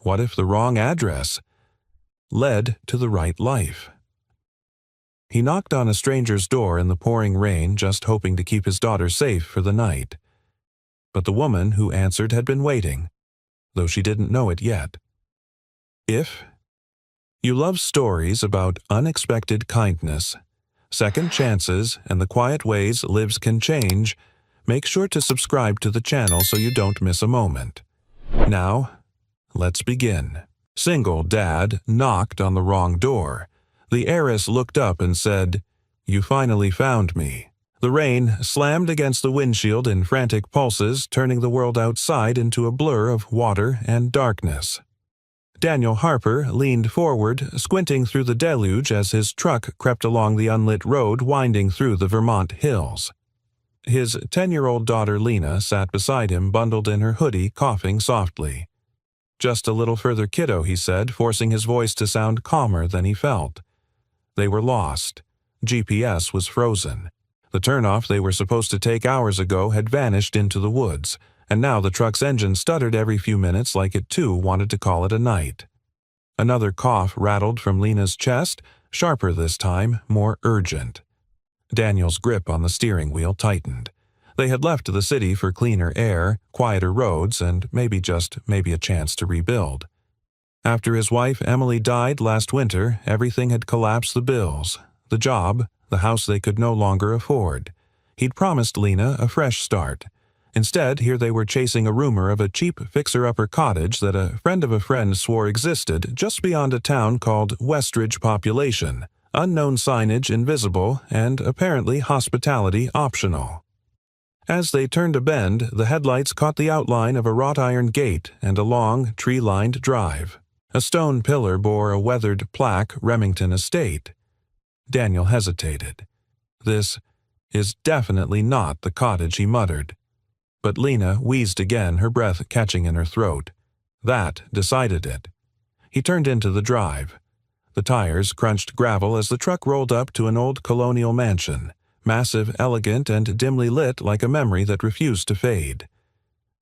What if the wrong address led to the right life? He knocked on a stranger's door in the pouring rain, just hoping to keep his daughter safe for the night. But the woman who answered had been waiting, though she didn't know it yet. If you love stories about unexpected kindness, second chances, and the quiet ways lives can change, make sure to subscribe to the channel so you don't miss a moment. Now, let's begin. Single dad knocked on the wrong door. The heiress looked up and said, "You finally found me." The rain slammed against the windshield in frantic pulses, turning the world outside into a blur of water and darkness. Daniel Harper leaned forward, squinting through the deluge as his truck crept along the unlit road winding through the Vermont hills. His 10-year-old daughter Lena sat beside him, bundled in her hoodie, coughing softly. "Just a little further, kiddo," he said, forcing his voice to sound calmer than he felt. They were lost. GPS was frozen. The turnoff they were supposed to take hours ago had vanished into the woods, and now the truck's engine stuttered every few minutes like it too wanted to call it a night. Another cough rattled from Lena's chest, sharper this time, more urgent. Daniel's grip on the steering wheel tightened. They had left the city for cleaner air, quieter roads, and maybe a chance to rebuild. After his wife Emily died last winter, everything had collapsed: the bills, the job, the house they could no longer afford. He'd promised Lena a fresh start. Instead, here they were chasing a rumor of a cheap fixer-upper cottage that a friend of a friend swore existed just beyond a town called Westridge Population, unknown signage invisible, and apparently hospitality optional. As they turned a bend, the headlights caught the outline of a wrought iron gate and a long, tree-lined drive. A stone pillar bore a weathered plaque, Remington Estate. Daniel hesitated. "This is definitely not the cottage," he muttered. But Lena wheezed again, her breath catching in her throat. That decided it. He turned into the drive. The tires crunched gravel as the truck rolled up to an old colonial mansion, massive, elegant, and dimly lit like a memory that refused to fade.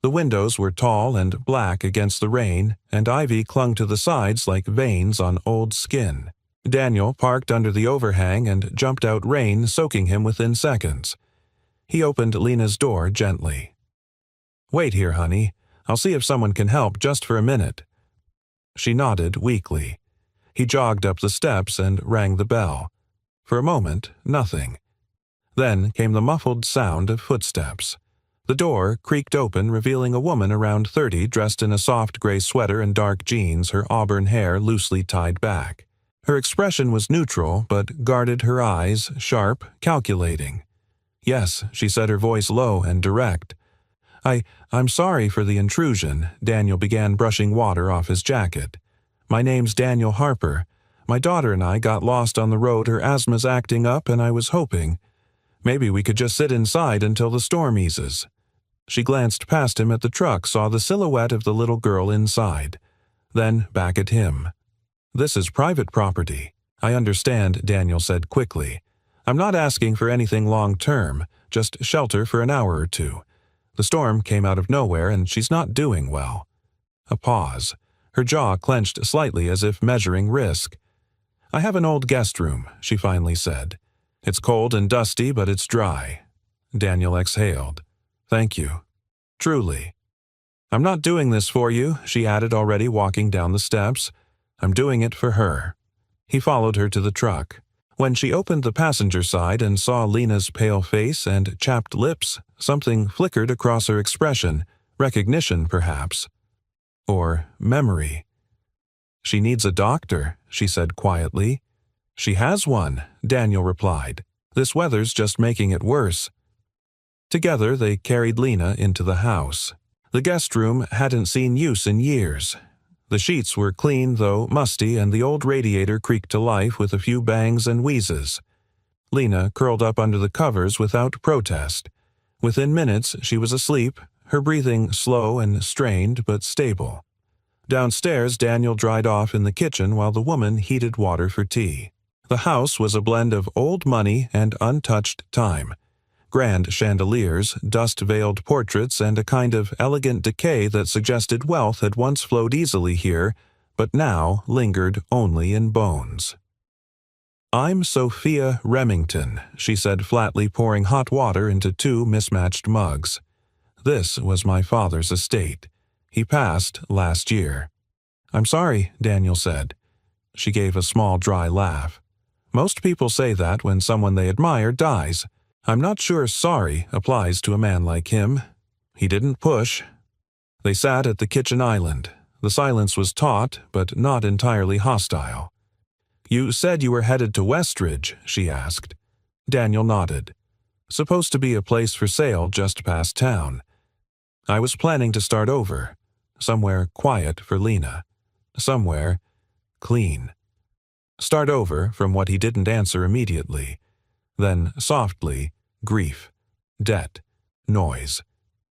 The windows were tall and black against the rain, and ivy clung to the sides like veins on old skin. Daniel parked under the overhang and jumped out, rain soaking him within seconds. He opened Lena's door gently. "Wait here, honey. I'll see if someone can help just for a minute." She nodded weakly. He jogged up the steps and rang the bell. For a moment, nothing. Then came the muffled sound of footsteps. The door creaked open, revealing a woman around 30, dressed in a soft gray sweater and dark jeans, her auburn hair loosely tied back. Her expression was neutral, but guarded her eyes, sharp, calculating. "Yes," she said, her voice low and direct. I'm sorry for the intrusion," Daniel began, brushing water off his jacket. "My name's Daniel Harper. My daughter and I got lost on the road. Her asthma's acting up, and I was hoping maybe we could just sit inside until the storm eases." She glanced past him at the truck, saw the silhouette of the little girl inside. Then back at him. "This is private property." "I understand," Daniel said quickly. "I'm not asking for anything long-term, just shelter for an hour or two. The storm came out of nowhere, and she's not doing well." A pause. Her jaw clenched slightly as if measuring risk. "I have an old guest room," she finally said. "It's cold and dusty, but it's dry." Daniel exhaled. "Thank you. Truly." "I'm not doing this for you," she added, already walking down the steps. "I'm doing it for her." He followed her to the truck. When she opened the passenger side and saw Lena's pale face and chapped lips, something flickered across her expression, recognition perhaps. Or memory. "She needs a doctor," she said quietly. "She has one," Daniel replied. "This weather's just making it worse." Together they carried Lena into the house. The guest room hadn't seen use in years. The sheets were clean, though musty, and the old radiator creaked to life with a few bangs and wheezes. Lena curled up under the covers without protest. Within minutes she was asleep, her breathing slow and strained but stable. Downstairs, Daniel dried off in the kitchen while the woman heated water for tea. The house was a blend of old money and untouched time. grand chandeliers, dust-veiled portraits, and a kind of elegant decay that suggested wealth had once flowed easily here, but now lingered only in bones. "I'm Sophia Remington," she said flatly, pouring hot water into two mismatched mugs. "This was my father's estate. He passed last year." "I'm sorry," Daniel said. She gave a small, dry laugh. "Most people say that when someone they admire dies. I'm not sure 'sorry' applies to a man like him. He didn't push." They sat at the kitchen island. The silence was taut, but not entirely hostile. "You said you were headed to Westridge," she asked. Daniel nodded. "Supposed to be a place for sale just past town. I was planning to start over. Somewhere quiet for Lena. Somewhere clean." Start over from what he didn't answer immediately. Then, softly, grief, debt, noise.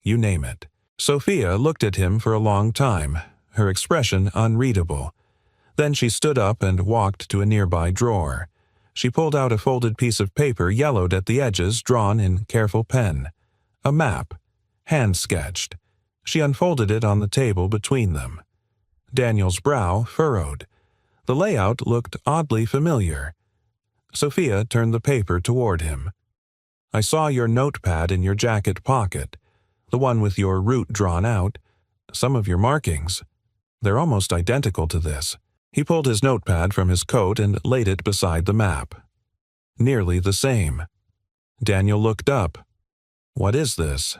You name it. Sophia looked at him for a long time, her expression unreadable. Then she stood up and walked to a nearby drawer. She pulled out a folded piece of paper yellowed at the edges, drawn in careful pen. A map, hand-sketched. She unfolded it on the table between them. Daniel's brow furrowed. The layout looked oddly familiar. Sophia turned the paper toward him. "I saw your notepad in your jacket pocket, the one with your route drawn out. Some of your markings. They're almost identical to this." He pulled his notepad from his coat and laid it beside the map. Nearly the same. Daniel looked up. "What is this?"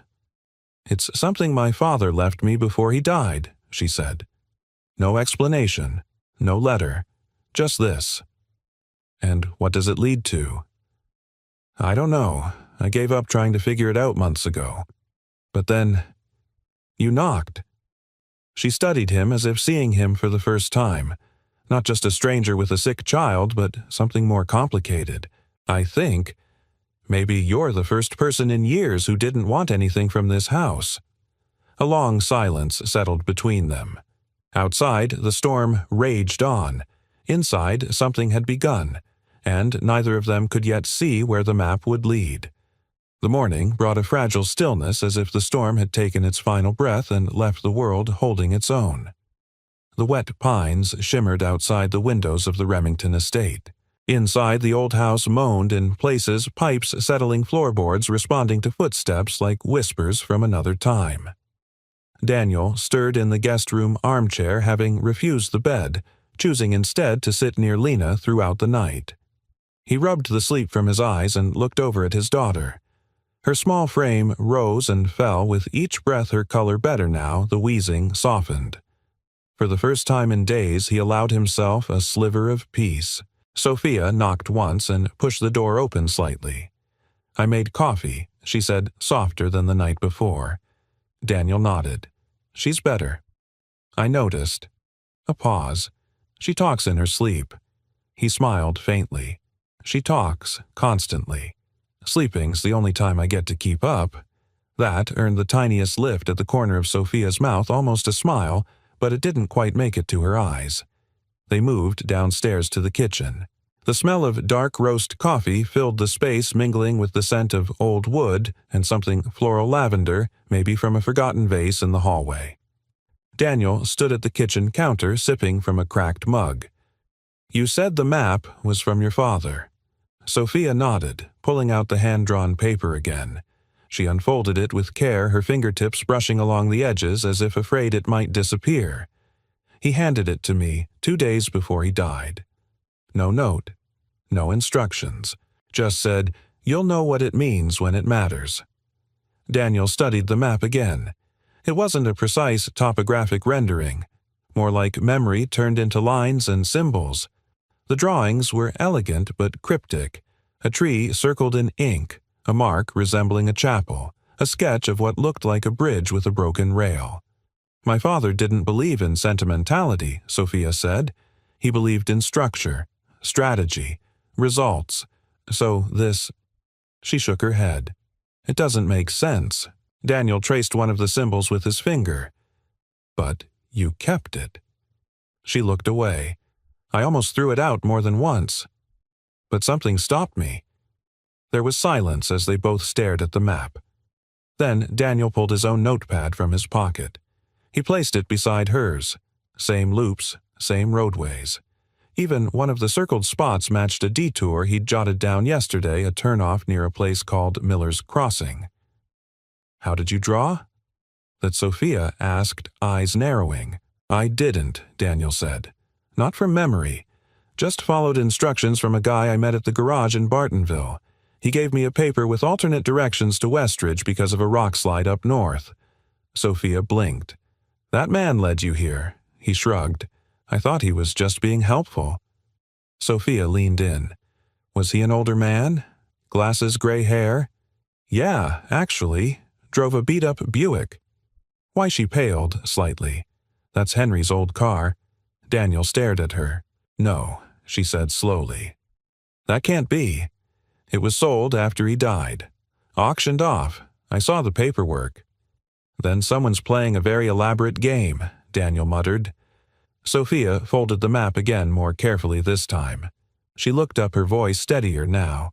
"It's something my father left me before he died," she said. No explanation, no letter, just this. "And what does it lead to?" "I don't know. I gave up trying to figure it out months ago. But then, you knocked." She studied him as if seeing him for the first time. Not just a stranger with a sick child, but something more complicated. "I think maybe you're the first person in years who didn't want anything from this house." A long silence settled between them. Outside, the storm raged on. Inside, something had begun, and neither of them could yet see where the map would lead. The morning brought a fragile stillness, as if the storm had taken its final breath and left the world holding its own. The wet pines shimmered outside the windows of the Remington estate. Inside, the old house moaned in places, pipes settling floorboards, responding to footsteps like whispers from another time. Daniel stirred in the guest room armchair, having refused the bed, choosing instead to sit near Lena throughout the night. He rubbed the sleep from his eyes and looked over at his daughter. Her small frame rose and fell with each breath, her color better now, the wheezing softened. For the first time in days, he allowed himself a sliver of peace. Sophia knocked once and pushed the door open slightly. "I made coffee," she said, softer than the night before. Daniel nodded. "She's better." "I noticed." A pause. "She talks in her sleep." He smiled faintly. "She talks, constantly. Sleeping's the only time I get to keep up." That earned the tiniest lift at the corner of Sophia's mouth, almost a smile, but it didn't quite make it to her eyes. They moved downstairs to the kitchen. The smell of dark roast coffee filled the space, mingling with the scent of old wood and something floral lavender, maybe from a forgotten vase in the hallway. Daniel stood at the kitchen counter, sipping from a cracked mug. "You said the map was from your father." Sophia nodded, pulling out the hand-drawn paper again. She unfolded it with care, her fingertips brushing along the edges as if afraid it might disappear. "He handed it to me 2 days before he died. No note, no instructions. Just said, 'You'll know what it means when it matters.'" Daniel studied the map again. It wasn't a precise topographic rendering, more like memory turned into lines and symbols. The drawings were elegant but cryptic. A tree circled in ink, a mark resembling a chapel, a sketch of what looked like a bridge with a broken rail. "My father didn't believe in sentimentality," Sophia said. "He believed in structure, strategy, results. So this—" She shook her head. "It doesn't make sense." Daniel traced one of the symbols with his finger. "But you kept it." She looked away. "I almost threw it out more than once. But something stopped me." There was silence as they both stared at the map. Then Daniel pulled his own notepad from his pocket. He placed it beside hers. Same loops, same roadways. Even one of the circled spots matched a detour he'd jotted down yesterday, a turnoff near a place called Miller's Crossing. "How did you draw?" that Sophia asked, eyes narrowing. "I didn't," Daniel said. "Not from memory. Just followed instructions from a guy I met at the garage in Bartonville. He gave me a paper with alternate directions to Westridge because of a rock slide up north." Sophia blinked. "That man led you here." He shrugged. "I thought he was just being helpful." Sophia leaned in. "Was he an older man? Glasses, gray hair?" "Yeah, actually. Drove a beat-up Buick." Why, she paled slightly. "That's Henry's old car." Daniel stared at her. "No," she said slowly. "That can't be. It was sold after he died. Auctioned off. I saw the paperwork." "Then someone's playing a very elaborate game," Daniel muttered. Sophia folded the map again more carefully this time. She looked up, her voice steadier now.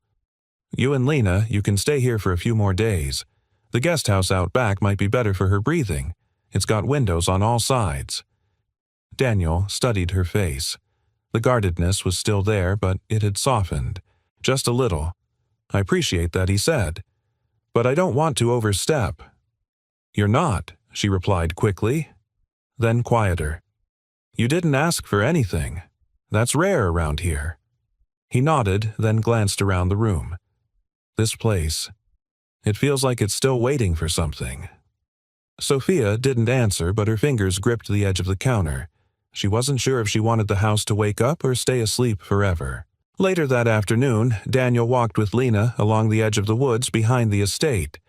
"You and Lena, you can stay here for a few more days. The guest house out back might be better for her breathing. It's got windows on all sides." Daniel studied her face. The guardedness was still there, but it had softened. Just a little. "I appreciate that," he said. "But I don't want to overstep." "You're not," she replied quickly. Then quieter. "You didn't ask for anything. That's rare around here." He nodded, then glanced around the room. "This place. It feels like it's still waiting for something." Sophia didn't answer, but her fingers gripped the edge of the counter. She wasn't sure if she wanted the house to wake up or stay asleep forever. Later that afternoon, Daniel walked with Lena along the edge of the woods behind the estate.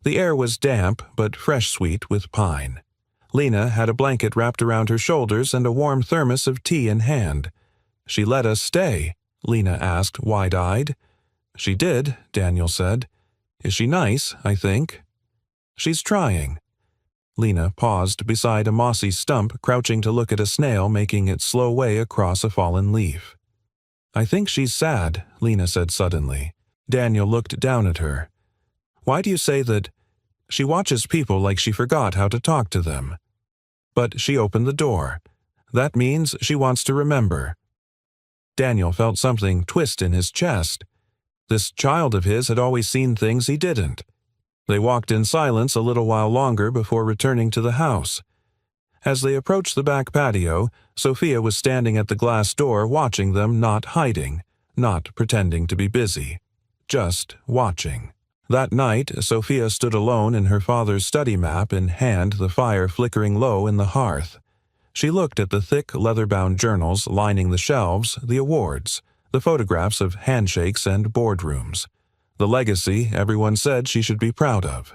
The air was damp, but fresh-sweet with pine. Lena had a blanket wrapped around her shoulders and a warm thermos of tea in hand. "She let us stay?" Lena asked, wide-eyed. "She did," Daniel said. "Is she nice, I think?" "She's trying." Lena paused beside a mossy stump, crouching to look at a snail making its slow way across a fallen leaf. "I think she's sad," Lena said suddenly. Daniel looked down at her. "Why do you say that?" "She watches people like she forgot how to talk to them." "But she opened the door. That means she wants to remember." Daniel felt something twist in his chest. This child of his had always seen things he didn't. They walked in silence a little while longer before returning to the house. As they approached the back patio, Sophia was standing at the glass door watching them, not hiding, not pretending to be busy. Just watching. That night, Sophia stood alone in her father's study, map in hand, the fire flickering low in the hearth. She looked at the thick, leather-bound journals lining the shelves, the awards, the photographs of handshakes and boardrooms. The legacy everyone said she should be proud of.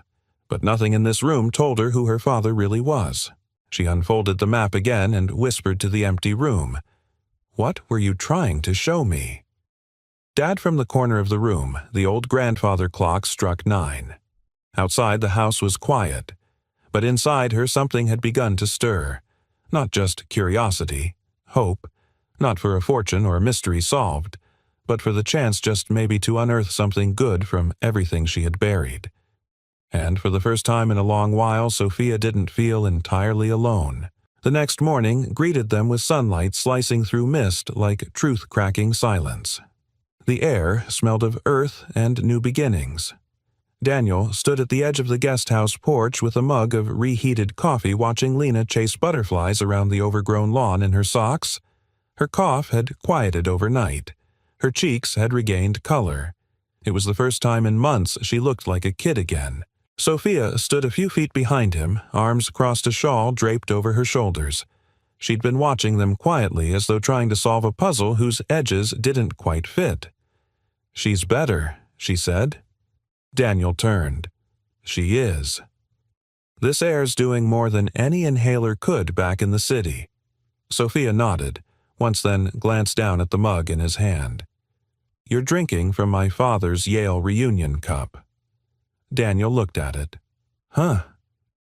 But nothing in this room told her who her father really was. She unfolded the map again and whispered to the empty room. "What were you trying to show me?" Dad, from the corner of the room, the old grandfather clock struck 9. Outside, the house was quiet. But inside her something had begun to stir. Not just curiosity, hope, not for a fortune or a mystery solved, but for the chance just maybe to unearth something good from everything she had buried. And for the first time in a long while, Sophia didn't feel entirely alone. The next morning greeted them with sunlight slicing through mist like truth-cracking silence. The air smelled of earth and new beginnings. Daniel stood at the edge of the guest house porch with a mug of reheated coffee, watching Lena chase butterflies around the overgrown lawn in her socks. Her cough had quieted overnight. Her cheeks had regained color. It was the first time in months she looked like a kid again. Sophia stood a few feet behind him, arms across a shawl draped over her shoulders. She'd been watching them quietly, as though trying to solve a puzzle whose edges didn't quite fit. "She's better," she said. Daniel turned. "She is." "This air's doing more than any inhaler could back in the city." Sophia nodded, once then glanced down at the mug in his hand. "You're drinking from my father's Yale reunion cup." Daniel looked at it. "Huh.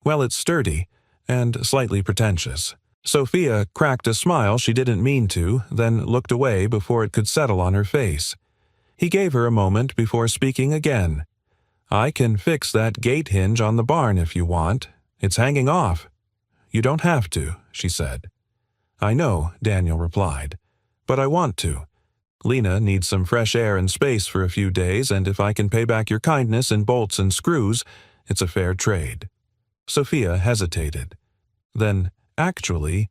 Well, it's sturdy, and slightly pretentious." Sophia cracked a smile she didn't mean to, then looked away before it could settle on her face. He gave her a moment before speaking again. "I can fix that gate hinge on the barn if you want. It's hanging off." "You don't have to," she said. "I know," Daniel replied, "but I want to. Lena needs some fresh air and space for a few days, and if I can pay back your kindness in bolts and screws, it's a fair trade." Sophia hesitated. Then, actually,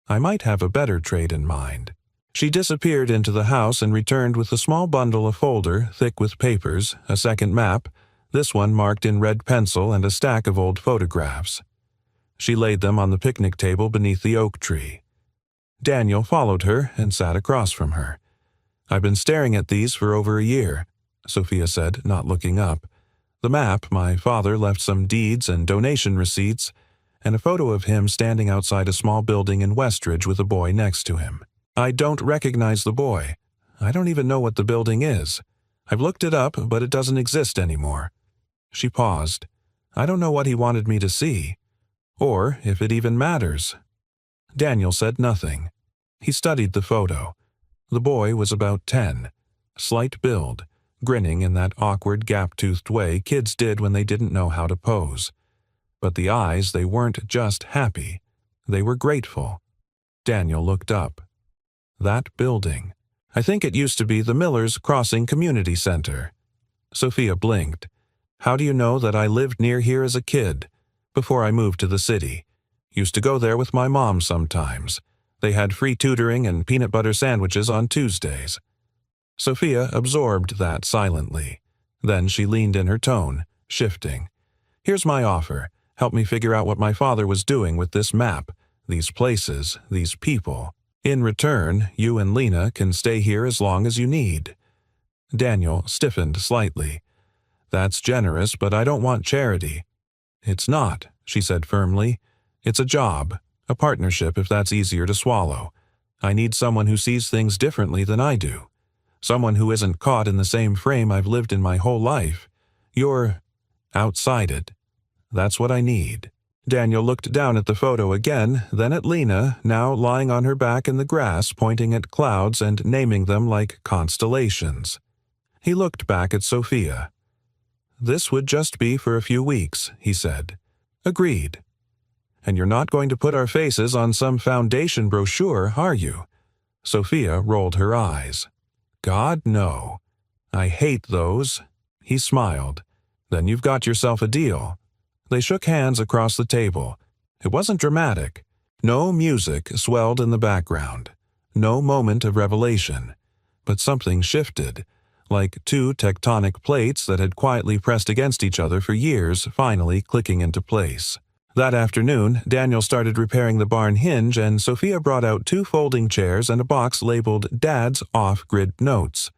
I might have a better trade in mind. She disappeared into the house and returned with a small bundle of folder thick with papers, a second map, this one marked in red pencil, and a stack of old photographs. She laid them on the picnic table beneath the oak tree. Daniel followed her and sat across from her. "I've been staring at these for over a year," Sophia said, not looking up. "The map, my father left some deeds and donation receipts, and a photo of him standing outside a small building in Westridge with a boy next to him. I don't recognize the boy. I don't even know what the building is. I've looked it up, but it doesn't exist anymore." She paused. "I don't know what he wanted me to see, or if it even matters." Daniel said nothing. He studied the photo. The boy was about 10, slight build, grinning in that awkward gap-toothed way kids did when they didn't know how to pose. But the eyes, they weren't just happy. They were grateful. Daniel looked up. That building. I think it used to be the Millers Crossing Community Center. Sophia blinked. "How do you know that I lived near here as a kid, before I moved to the city? Used to go there with my mom sometimes. They had free tutoring and peanut butter sandwiches on Tuesdays." Sophia absorbed that silently. Then she leaned in her tone, shifting. "Here's my offer. Help me figure out what my father was doing with this map, these places, these people. In return, you and Lena can stay here as long as you need." Daniel stiffened slightly. "That's generous, but I don't want charity." "It's not," she said firmly. "It's a job, a partnership if that's easier to swallow. I need someone who sees things differently than I do. Someone who isn't caught in the same frame I've lived in my whole life. You're outside it. That's what I need." Daniel looked down at the photo again, then at Lena, now lying on her back in the grass, pointing at clouds and naming them like constellations. He looked back at Sophia. "This would just be for a few weeks," he said. "Agreed. And you're not going to put our faces on some foundation brochure, are you?" Sophia rolled her eyes. "God, no. I hate those." He smiled. "Then you've got yourself a deal." They shook hands across the table. It wasn't dramatic. No music swelled in the background. No moment of revelation. But something shifted, like two tectonic plates that had quietly pressed against each other for years finally clicking into place. That afternoon, Daniel started repairing the barn hinge, and Sophia brought out 2 folding chairs and a box labeled Dad's Off-Grid Notes.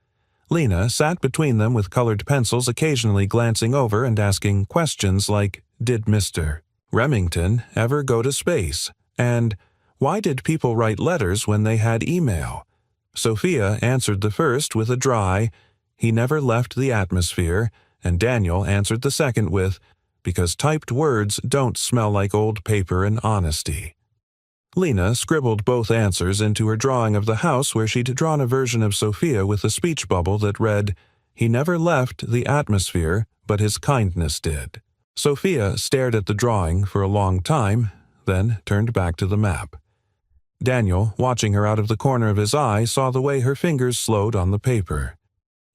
Lena sat between them with colored pencils, occasionally glancing over and asking questions like, "Did Mr. Remington ever go to space?" And "Why did people write letters when they had email?" Sophia answered the first with a dry, "He never left the atmosphere," and Daniel answered the second with, "Because typed words don't smell like old paper and honesty." Lena scribbled both answers into her drawing of the house, where she'd drawn a version of Sophia with a speech bubble that read, "He never left the atmosphere, but his kindness did." Sophia stared at the drawing for a long time, then turned back to the map. Daniel, watching her out of the corner of his eye, saw the way her fingers slowed on the paper,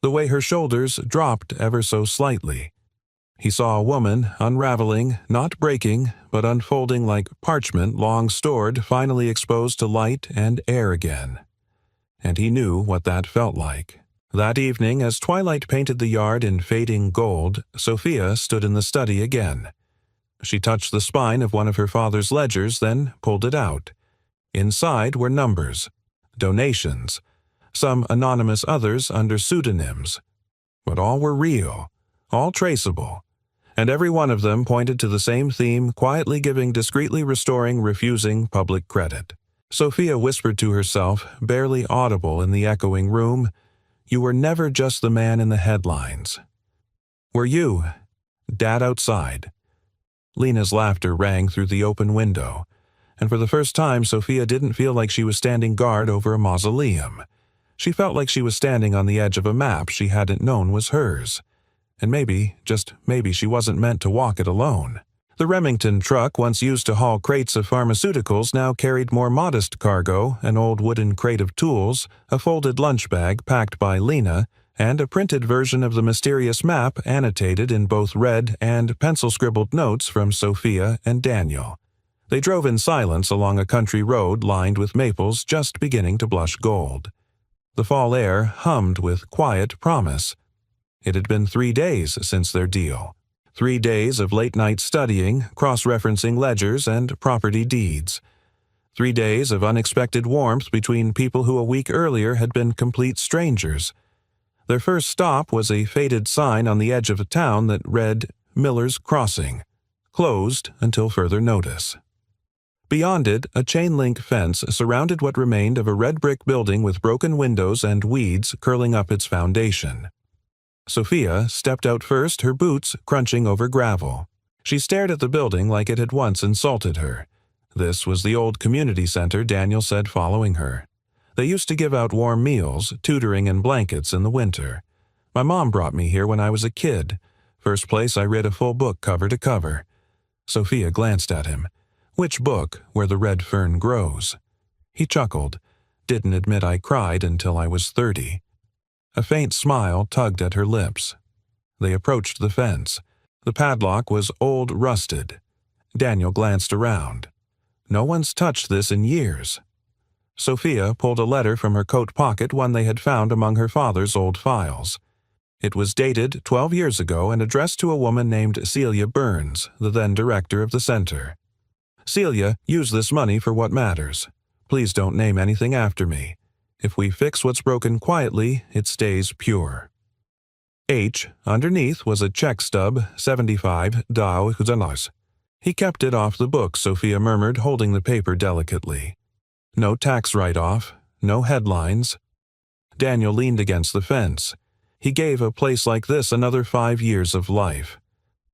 the way her shoulders dropped ever so slightly. He saw a woman unraveling, not breaking, but unfolding like parchment long stored, finally exposed to light and air again. And he knew what that felt like. That evening, as twilight painted the yard in fading gold, Sophia stood in the study again. She touched the spine of one of her father's ledgers, then pulled it out. Inside were numbers, donations, some anonymous, others under pseudonyms. But all were real, all traceable, and every one of them pointed to the same theme, quietly giving, discreetly restoring, refusing public credit. Sophia whispered to herself, barely audible in the echoing room, "You were never just the man in the headlines. Were you, Dad outside?" Lena's laughter rang through the open window, and for the first time Sophia didn't feel like she was standing guard over a mausoleum. She felt like she was standing on the edge of a map she hadn't known was hers. And maybe, just maybe, she wasn't meant to walk it alone. The Remington truck, once used to haul crates of pharmaceuticals, now carried more modest cargo, an old wooden crate of tools, a folded lunch bag packed by Lena, and a printed version of the mysterious map annotated in both red and pencil-scribbled notes from Sophia and Daniel. They drove in silence along a country road lined with maples just beginning to blush gold. The fall air hummed with quiet promise. It had been 3 days since their deal. 3 days of late-night studying, cross-referencing ledgers and property deeds. 3 days of unexpected warmth between people who a week earlier had been complete strangers. Their first stop was a faded sign on the edge of a town that read Miller's Crossing, closed until further notice. Beyond it, a chain-link fence surrounded what remained of a red brick building with broken windows and weeds curling up its foundation. Sophia stepped out first, her boots crunching over gravel. She stared at the building like it had once insulted her. This was the old community center, Daniel said, following her. They used to give out warm meals, tutoring, and blankets in the winter. My mom brought me here when I was a kid. First place I read a full book cover to cover. Sophia glanced at him. Which book, Where the Red Fern Grows? He chuckled. Didn't admit I cried until I was 30. A faint smile tugged at her lips. They approached the fence. The padlock was old rusted. Daniel glanced around. No one's touched this in years. Sophia pulled a letter from her coat pocket, one they had found among her father's old files. It was dated 12 years ago and addressed to a woman named Celia Burns, the then director of the center. Celia, use this money for what matters. Please don't name anything after me. If we fix what's broken quietly, it stays pure. H. Underneath was a check stub, 75 $. He kept it off the book, Sophia murmured, holding the paper delicately. No tax write-off, no headlines. Daniel leaned against the fence. He gave a place like this another 5 years of life.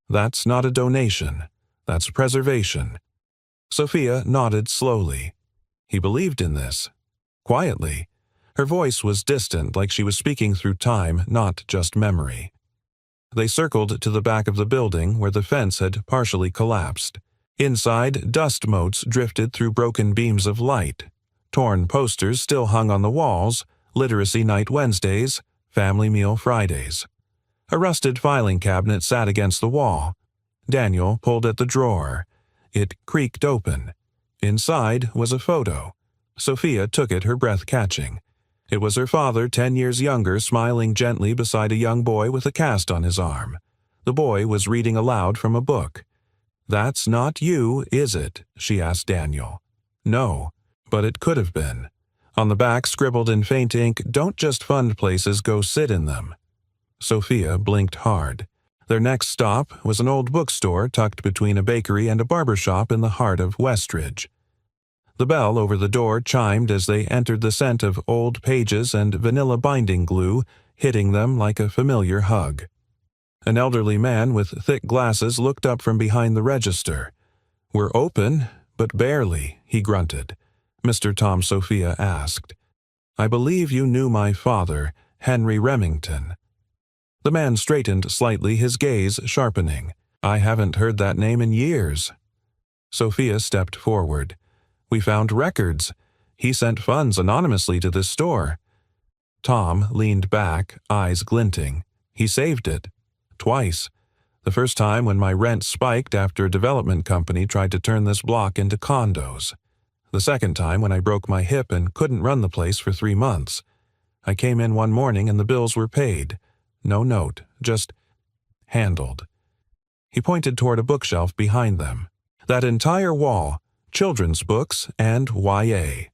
That's not a donation. That's preservation. Sophia nodded slowly. He believed in this. Quietly. Her voice was distant, like she was speaking through time, not just memory. They circled to the back of the building, where the fence had partially collapsed. Inside, dust motes drifted through broken beams of light. Torn posters still hung on the walls, Literacy Night Wednesdays, Family Meal Fridays. A rusted filing cabinet sat against the wall. Daniel pulled at the drawer. It creaked open. Inside was a photo. Sophia took it, her breath catching. It was her father, 10 years younger, smiling gently beside a young boy with a cast on his arm. The boy was reading aloud from a book. "That's not you, is it?" she asked Daniel. No, but it could have been. On the back, scribbled in faint ink, "Don't just fund places, go sit in them." Sophia blinked hard. Their next stop was an old bookstore tucked between a bakery and a barber shop in the heart of Westridge. The bell over the door chimed as they entered, the scent of old pages and vanilla binding glue hitting them like a familiar hug. An elderly man with thick glasses looked up from behind the register. "We're open, but barely," he grunted. Mr. Tom, Sophia asked. "I believe you knew my father, Henry Remington." The man straightened slightly, his gaze sharpening. "I haven't heard that name in years." Sophia stepped forward. "We found records. He sent funds anonymously to this store." Tom leaned back, eyes glinting. "He saved it. Twice. The first time when my rent spiked after a development company tried to turn this block into condos. The second time when I broke my hip and couldn't run the place for 3 months. I came in one morning and the bills were paid. No note, just handled." He pointed toward a bookshelf behind them. That entire wall, children's books and YA.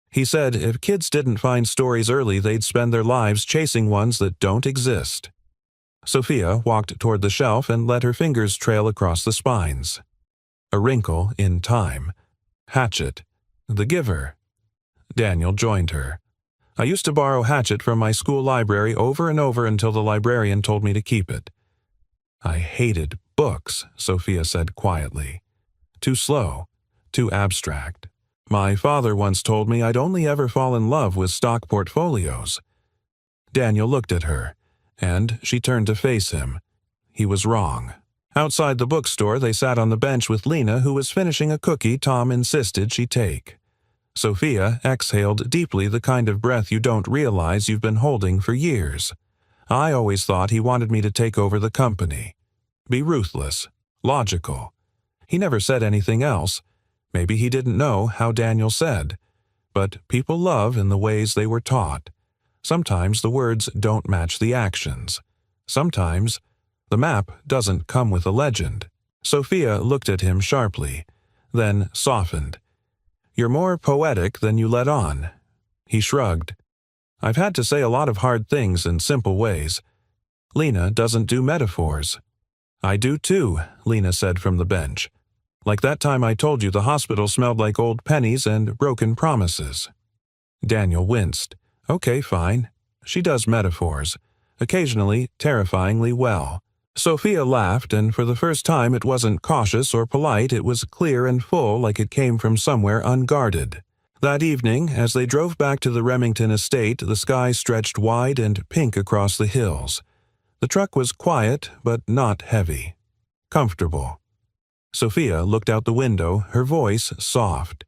He said if kids didn't find stories early, they'd spend their lives chasing ones that don't exist. Sophia walked toward the shelf and let her fingers trail across the spines. A wrinkle in time. Hatchet. The Giver. Daniel joined her. "I used to borrow Hatchet from my school library over and over until the librarian told me to keep it." "I hated books," Sophia said quietly. "Too slow. Too abstract. My father once told me I'd only ever fall in love with stock portfolios. Daniel looked at her, and she turned to face him. He was wrong. Outside the bookstore, they sat on the bench with Lena, who was finishing a cookie Tom insisted she take. Sophia exhaled deeply, the kind of breath you don't realize you've been holding for years. I always thought he wanted me to take over the company. Be ruthless, logical. He never said anything else. Maybe he didn't know how Daniel said. But people love in the ways they were taught. Sometimes the words don't match the actions. Sometimes the map doesn't come with a legend. Sophia looked at him sharply, then softened. You're more poetic than you let on. He shrugged. I've had to say a lot of hard things in simple ways. Lena doesn't do metaphors. I do too, Lena said from the bench. Like that time I told you the hospital smelled like old pennies and broken promises. Daniel winced. Okay, fine. She does metaphors. Occasionally, terrifyingly well. Sophia laughed, and for the first time it wasn't cautious or polite, it was clear and full, like it came from somewhere unguarded. That evening, as they drove back to the Remington estate, the sky stretched wide and pink across the hills. The truck was quiet, but not heavy. Comfortable. Sophia looked out the window, her voice soft.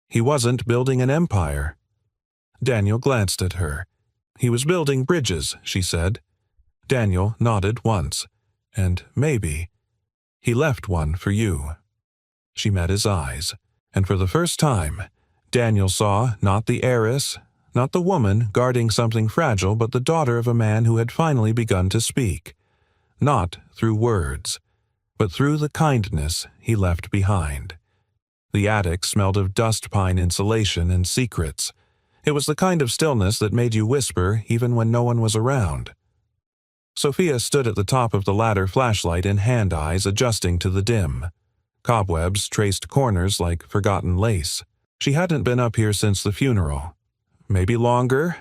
He wasn't building an empire. Daniel glanced at her. He was building bridges, she said. Daniel nodded once. And maybe he left one for you. She met his eyes, and for the first time, Daniel saw not the heiress, not the woman guarding something fragile, but the daughter of a man who had finally begun to speak. Not through words, but through the kindness he left behind. The attic smelled of dust pine insulation and secrets. It was the kind of stillness that made you whisper even when no one was around. Sophia stood at the top of the ladder, flashlight in hand, eyes adjusting to the dim. Cobwebs traced corners like forgotten lace. She hadn't been up here since the funeral. Maybe longer?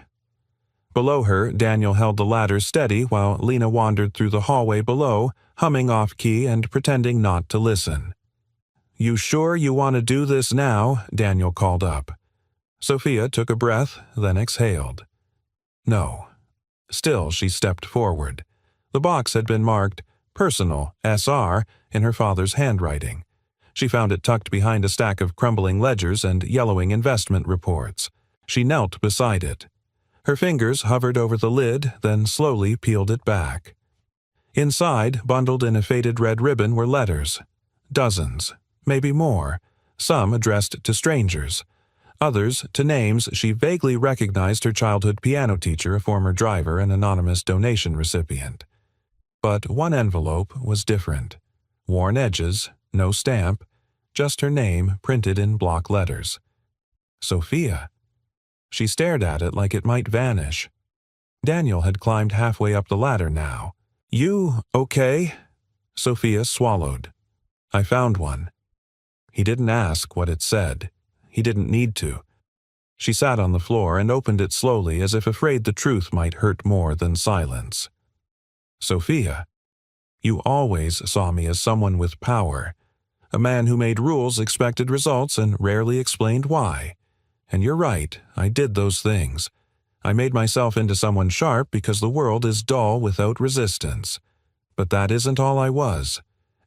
Below her, Daniel held the ladder steady while Lena wandered through the hallway below, humming off-key and pretending not to listen. You sure you want to do this now? Daniel called up. Sophia took a breath, then exhaled. No. Still, she stepped forward. The box had been marked Personal, SR, in her father's handwriting. She found it tucked behind a stack of crumbling ledgers and yellowing investment reports. She knelt beside it. Her fingers hovered over the lid, then slowly peeled it back. Inside, bundled in a faded red ribbon, were letters. Dozens, maybe more, some addressed to strangers. Others to names she vaguely recognized: her childhood piano teacher, a former driver, an anonymous donation recipient. But one envelope was different. Worn edges, no stamp, just her name printed in block letters. Sophia. She stared at it like it might vanish. Daniel had climbed halfway up the ladder now. You okay? Sophia swallowed. I found one. He didn't ask what it said. He didn't need to. She sat on the floor and opened it slowly, as if afraid the truth might hurt more than silence. Sophia, you always saw me as someone with power, a man who made rules, expected results, and rarely explained why. And you're right, I did those things. I made myself into someone sharp because the world is dull without resistance. But that isn't all I was,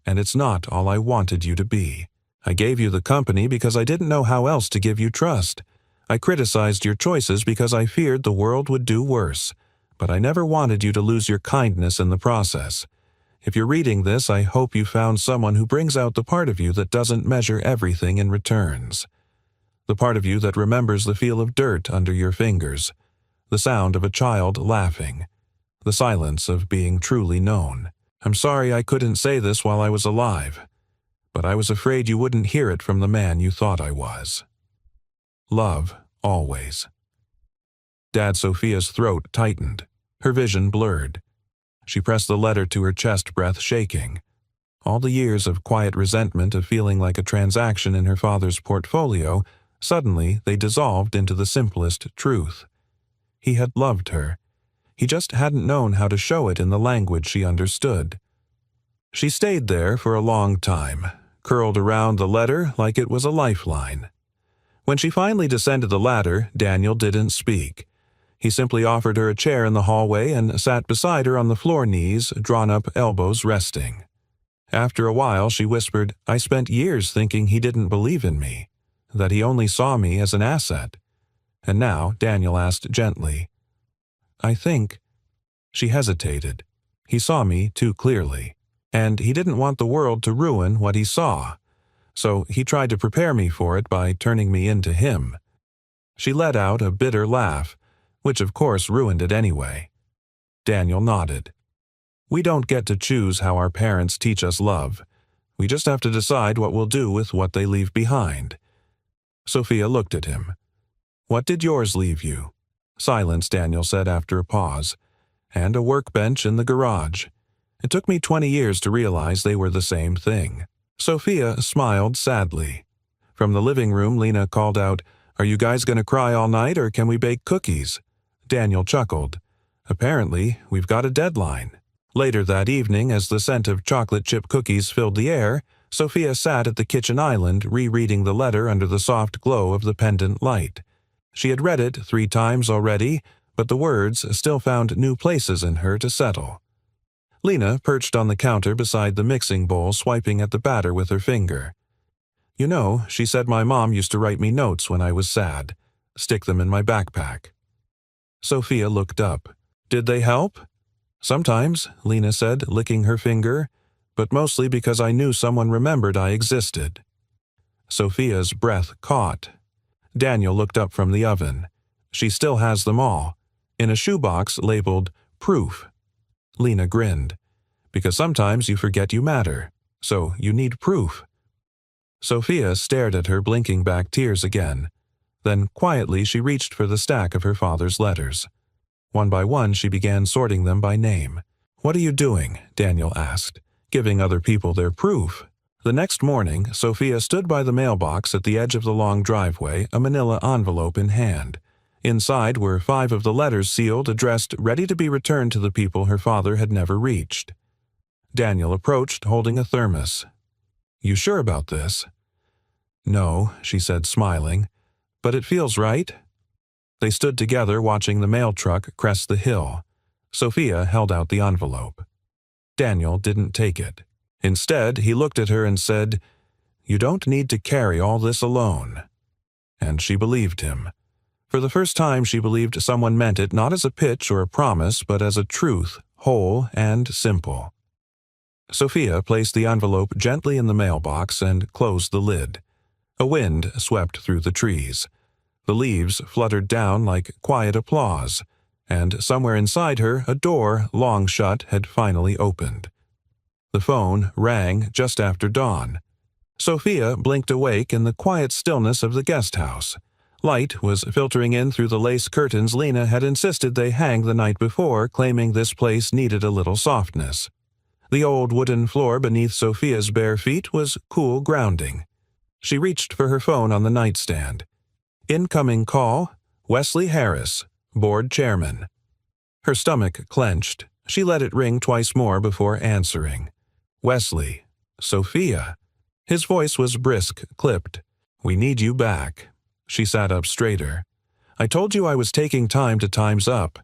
and it's not all I wanted you to be. I gave you the company because I didn't know how else to give you trust. I criticized your choices because I feared the world would do worse, but I never wanted you to lose your kindness in the process. If you're reading this, I hope you found someone who brings out the part of you that doesn't measure everything in returns. The part of you that remembers the feel of dirt under your fingers, the sound of a child laughing, the silence of being truly known. I'm sorry I couldn't say this while I was alive, but I was afraid you wouldn't hear it from the man you thought I was. Love, always. Dad Sophia's throat tightened. Her vision blurred. She pressed the letter to her chest, breath shaking. All the years of quiet resentment, of feeling like a transaction in her father's portfolio, suddenly they dissolved into the simplest truth. He had loved her. He just hadn't known how to show it in the language she understood. She stayed there for a long time, curled around the letter like it was a lifeline. When she finally descended the ladder, Daniel didn't speak. He simply offered her a chair in the hallway and sat beside her on the floor, knees drawn up, elbows resting. After a while, she whispered, "I spent years thinking he didn't believe in me, that he only saw me as an asset." And now Daniel asked gently, "I think—" She hesitated. "He saw me too clearly, and he didn't want the world to ruin what he saw. So he tried to prepare me for it by turning me into him." She let out a bitter laugh, which of course ruined it anyway. Daniel nodded. "We don't get to choose how our parents teach us love. We just have to decide what we'll do with what they leave behind." Sophia looked at him. "What did yours leave you?" "Silence," Daniel said after a pause. "And a workbench in the garage. It took me 20 years to realize they were the same thing." Sophia smiled sadly. From the living room, Lena called out, "Are you guys going to cry all night, or can we bake cookies?" Daniel chuckled. "Apparently, we've got a deadline." Later that evening, as the scent of chocolate chip cookies filled the air, Sophia sat at the kitchen island rereading the letter under the soft glow of the pendant light. She had read it 3 times already, but the words still found new places in her to settle. Lena perched on the counter beside the mixing bowl, swiping at the batter with her finger. "You know, she said my mom used to write me notes when I was sad. Stick them in my backpack." Sophia looked up. "Did they help?" "Sometimes," Lena said, licking her finger, "but mostly because I knew someone remembered I existed." Sophia's breath caught. Daniel looked up from the oven. "She still has them all, in a shoebox labeled Proof." Lena grinned. "Because sometimes you forget you matter, so you need proof." Sophia stared at her, blinking back tears again. Then quietly she reached for the stack of her father's letters. One by one she began sorting them by name. "What are you doing?" Daniel asked. "Giving other people their proof." The next morning, Sophia stood by the mailbox at the edge of the long driveway, a manila envelope in hand. Inside were 5 of the letters sealed, addressed, ready to be returned to the people her father had never reached. Daniel approached, holding a thermos. "You sure about this?" "No," she said, smiling. "But it feels right." They stood together, watching the mail truck crest the hill. Sophia held out the envelope. Daniel didn't take it. Instead, he looked at her and said, "You don't need to carry all this alone." And she believed him. For the first time, she believed someone meant it not as a pitch or a promise, but as a truth, whole and simple. Sophia placed the envelope gently in the mailbox and closed the lid. A wind swept through the trees. The leaves fluttered down like quiet applause, and somewhere inside her a door, long shut, had finally opened. The phone rang just after dawn. Sophia blinked awake in the quiet stillness of the guest house. Light was filtering in through the lace curtains Lena had insisted they hang the night before, claiming this place needed a little softness. The old wooden floor beneath Sophia's bare feet was cool grounding. She reached for her phone on the nightstand. Incoming call, Wesley Heiress, board chairman. Her stomach clenched. She let it ring twice more before answering. "Wesley. Sophia." His voice was brisk, clipped. "We need you back." She sat up straighter. "I told you I was taking time to time's up.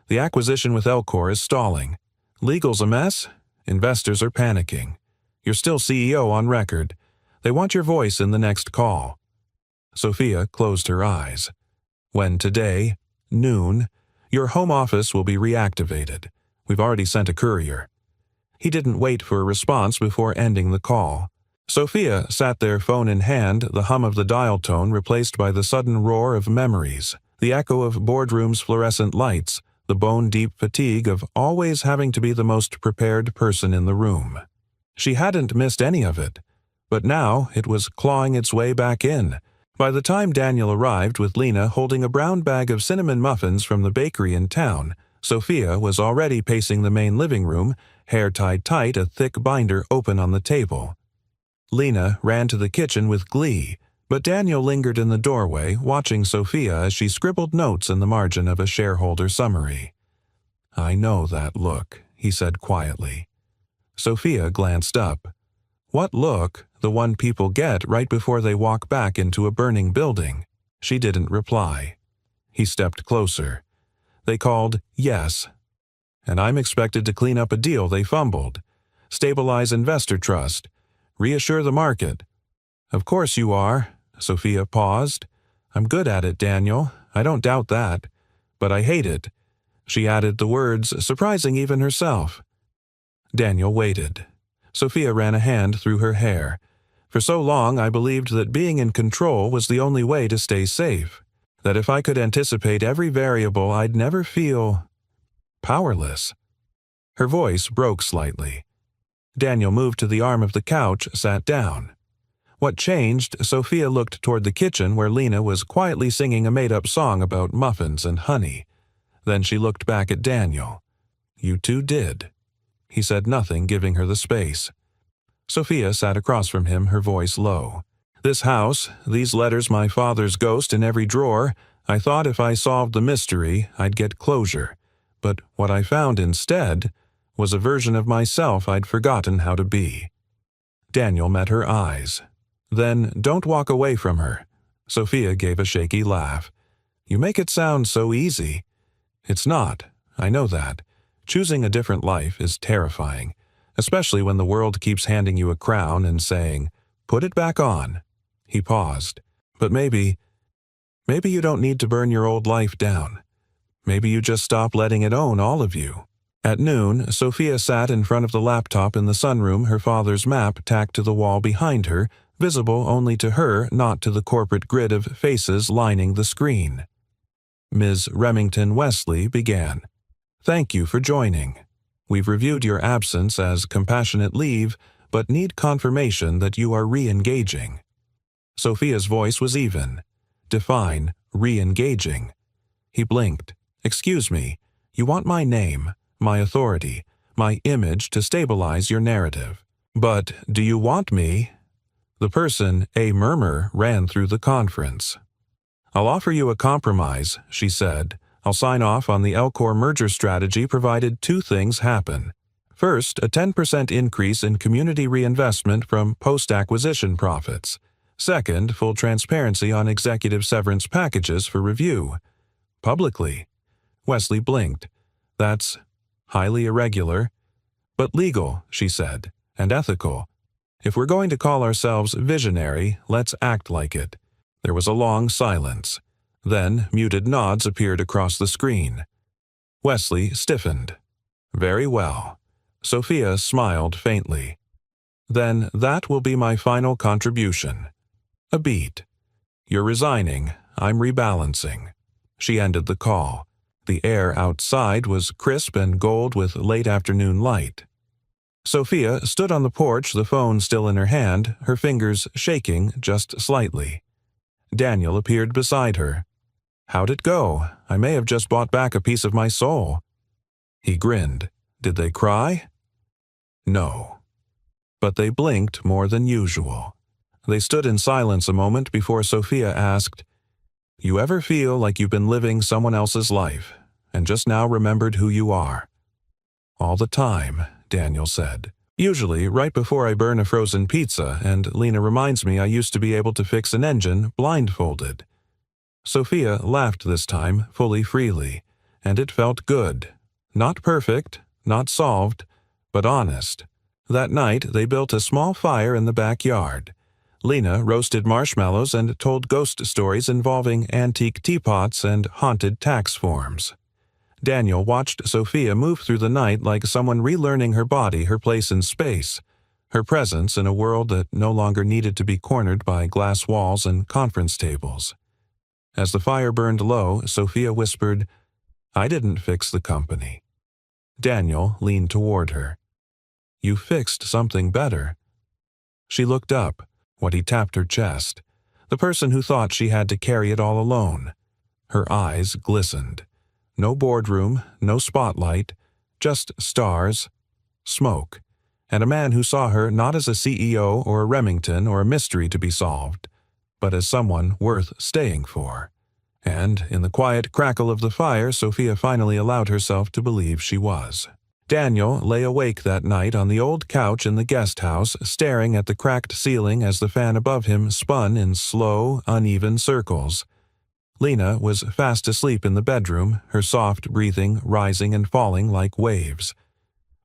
The acquisition with Elcor is stalling. Legal's a mess. Investors are panicking. You're still CEO on record. They want your voice in the next call." Sophia closed her eyes. "When today, noon, your home office will be reactivated. We've already sent a courier." He didn't wait for a response before ending the call. Sophia sat there, phone in hand, the hum of the dial tone replaced by the sudden roar of memories, the echo of boardrooms' fluorescent lights, the bone-deep fatigue of always having to be the most prepared person in the room. She hadn't missed any of it, but now it was clawing its way back in. By the time Daniel arrived with Lena holding a brown bag of cinnamon muffins from the bakery in town, Sophia was already pacing the main living room, hair tied tight, a thick binder open on the table. Lena ran to the kitchen with glee, but Daniel lingered in the doorway, watching Sophia as she scribbled notes in the margin of a shareholder summary. "I know that look," he said quietly. Sophia glanced up. What look? The one people get right before they walk back into a burning building. She didn't reply. He stepped closer. They called yes. And I'm expected to clean up a deal they fumbled, stabilize investor trust, reassure the market. Of course you are. Sophia paused. I'm good at it, Daniel. I don't doubt that. But I hate it. She added the words, surprising even herself. Daniel waited. Sophia ran a hand through her hair. For so long I believed that being in control was the only way to stay safe. That if I could anticipate every variable, I'd never feel powerless. Her voice broke slightly. Daniel moved to the arm of the couch, sat down. What changed, Sophia looked toward the kitchen where Lena was quietly singing a made-up song about muffins and honey. Then she looked back at Daniel. You two did. He said nothing, giving her the space. Sophia sat across from him, her voice low. This house, these letters, my father's ghost in every drawer, I thought if I solved the mystery, I'd get closure. But what I found instead was a version of myself I'd forgotten how to be. Daniel met her eyes. Then, don't walk away from her. Sophia gave a shaky laugh. You make it sound so easy. It's not. I know that. Choosing a different life is terrifying, especially when the world keeps handing you a crown and saying, put it back on. He paused. But maybe you don't need to burn your old life down. Maybe you just stop letting it own all of you. At noon, Sophia sat in front of the laptop in the sunroom, her father's map tacked to the wall behind her, visible only to her, not to the corporate grid of faces lining the screen. Ms. Remington Wesley began. Thank you for joining. We've reviewed your absence as compassionate leave, but need confirmation that you are re-engaging. Sophia's voice was even. Define re-engaging. He blinked. Excuse me, you want my name, my authority, my image to stabilize your narrative. But do you want me? The person, a murmur, ran through the conference. I'll offer you a compromise, she said. I'll sign off on the Elcor merger strategy provided two things happen. First, a 10% increase in community reinvestment from post-acquisition profits. Second, full transparency on executive severance packages for review. Publicly. Wesley blinked. That's highly irregular. But legal, she said, and ethical. If we're going to call ourselves visionary, let's act like it. There was a long silence. Then muted nods appeared across the screen. Wesley stiffened. Very well. Sophia smiled faintly. Then that will be my final contribution. A beat. You're resigning. I'm rebalancing. She ended the call. The air outside was crisp and gold with late afternoon light. Sophia stood on the porch, the phone still in her hand, her fingers shaking just slightly. Daniel appeared beside her. How'd it go? I may have just bought back a piece of my soul. He grinned. Did they cry? No. But they blinked more than usual. They stood in silence a moment before Sophia asked, You ever feel like you've been living someone else's life, and just now remembered who you are? All the time, Daniel said. Usually, right before I burn a frozen pizza, and Lena reminds me I used to be able to fix an engine blindfolded. Sophia laughed this time, fully freely, and it felt good. Not perfect, not solved, but honest. That night, they built a small fire in the backyard. Lena roasted marshmallows and told ghost stories involving antique teapots and haunted tax forms. Daniel watched Sophia move through the night like someone relearning her body, her place in space, her presence in a world that no longer needed to be cornered by glass walls and conference tables. As the fire burned low, Sophia whispered, I didn't fix the company. Daniel leaned toward her. You fixed something better. She looked up, what he tapped her chest, the person who thought she had to carry it all alone. Her eyes glistened. No boardroom, no spotlight, just stars, smoke, and a man who saw her not as a CEO or a Remington or a mystery to be solved, but as someone worth staying for. And in the quiet crackle of the fire, Sophia finally allowed herself to believe she was. Daniel lay awake that night on the old couch in the guest house, staring at the cracked ceiling as the fan above him spun in slow, uneven circles. Lena was fast asleep in the bedroom, her soft breathing rising and falling like waves.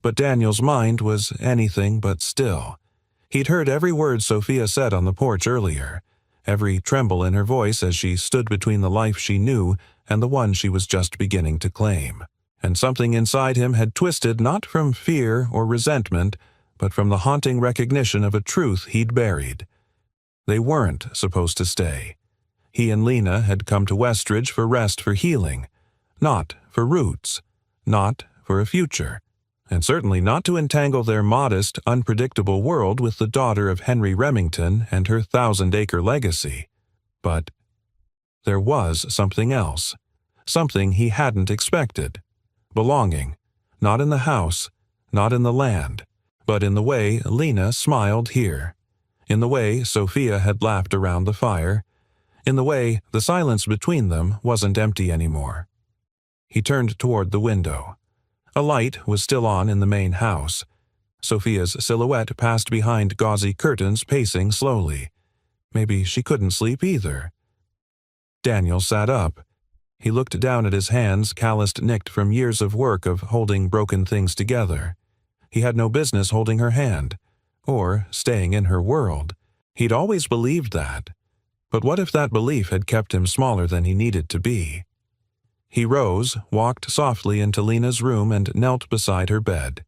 But Daniel's mind was anything but still. He'd heard every word Sophia said on the porch earlier, every tremble in her voice as she stood between the life she knew and the one she was just beginning to claim. And something inside him had twisted not from fear or resentment, but from the haunting recognition of a truth he'd buried. They weren't supposed to stay. He and Lena had come to Westridge for rest, for healing, not for roots, not for a future, and certainly not to entangle their modest, unpredictable world with the daughter of Henry Remington and her 1,000-acre legacy. But there was something else, something he hadn't expected. Belonging, not in the house, not in the land, but in the way Lena smiled here, in the way Sophia had laughed around the fire, in the way the silence between them wasn't empty anymore. He turned toward the window. A light was still on in the main house. Sophia's silhouette passed behind gauzy curtains, pacing slowly. Maybe she couldn't sleep either. Daniel sat up. He looked down at his hands, calloused, nicked from years of work of holding broken things together. He had no business holding her hand, or staying in her world. He'd always believed that. But what if that belief had kept him smaller than he needed to be? He rose, walked softly into Lena's room, and knelt beside her bed.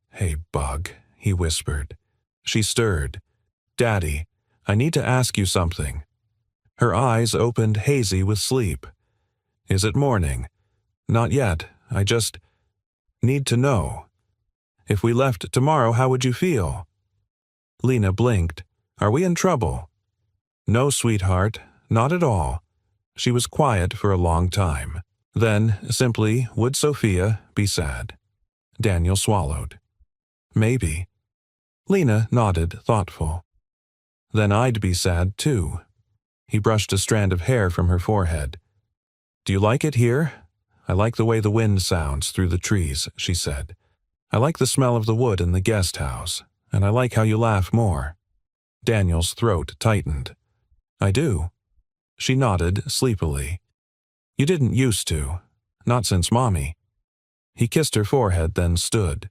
"Hey, Bug," he whispered. She stirred. "Daddy, I need to ask you something." Her eyes opened hazy with sleep. "Is it morning?" "Not yet. I just need to know. If we left tomorrow, how would you feel?" Lena blinked. "Are we in trouble?" "No, sweetheart, not at all." She was quiet for a long time. Then, simply, would Sophia be sad? Daniel swallowed. "Maybe." Lena nodded, thoughtful. "Then I'd be sad, too." He brushed a strand of hair from her forehead. "Do you like it here?" "I like the way the wind sounds through the trees," she said. "I like the smell of the wood in the guest house, and I like how you laugh more." Daniel's throat tightened. "I do." She nodded sleepily. "You didn't used to. Not since Mommy." He kissed her forehead, then stood.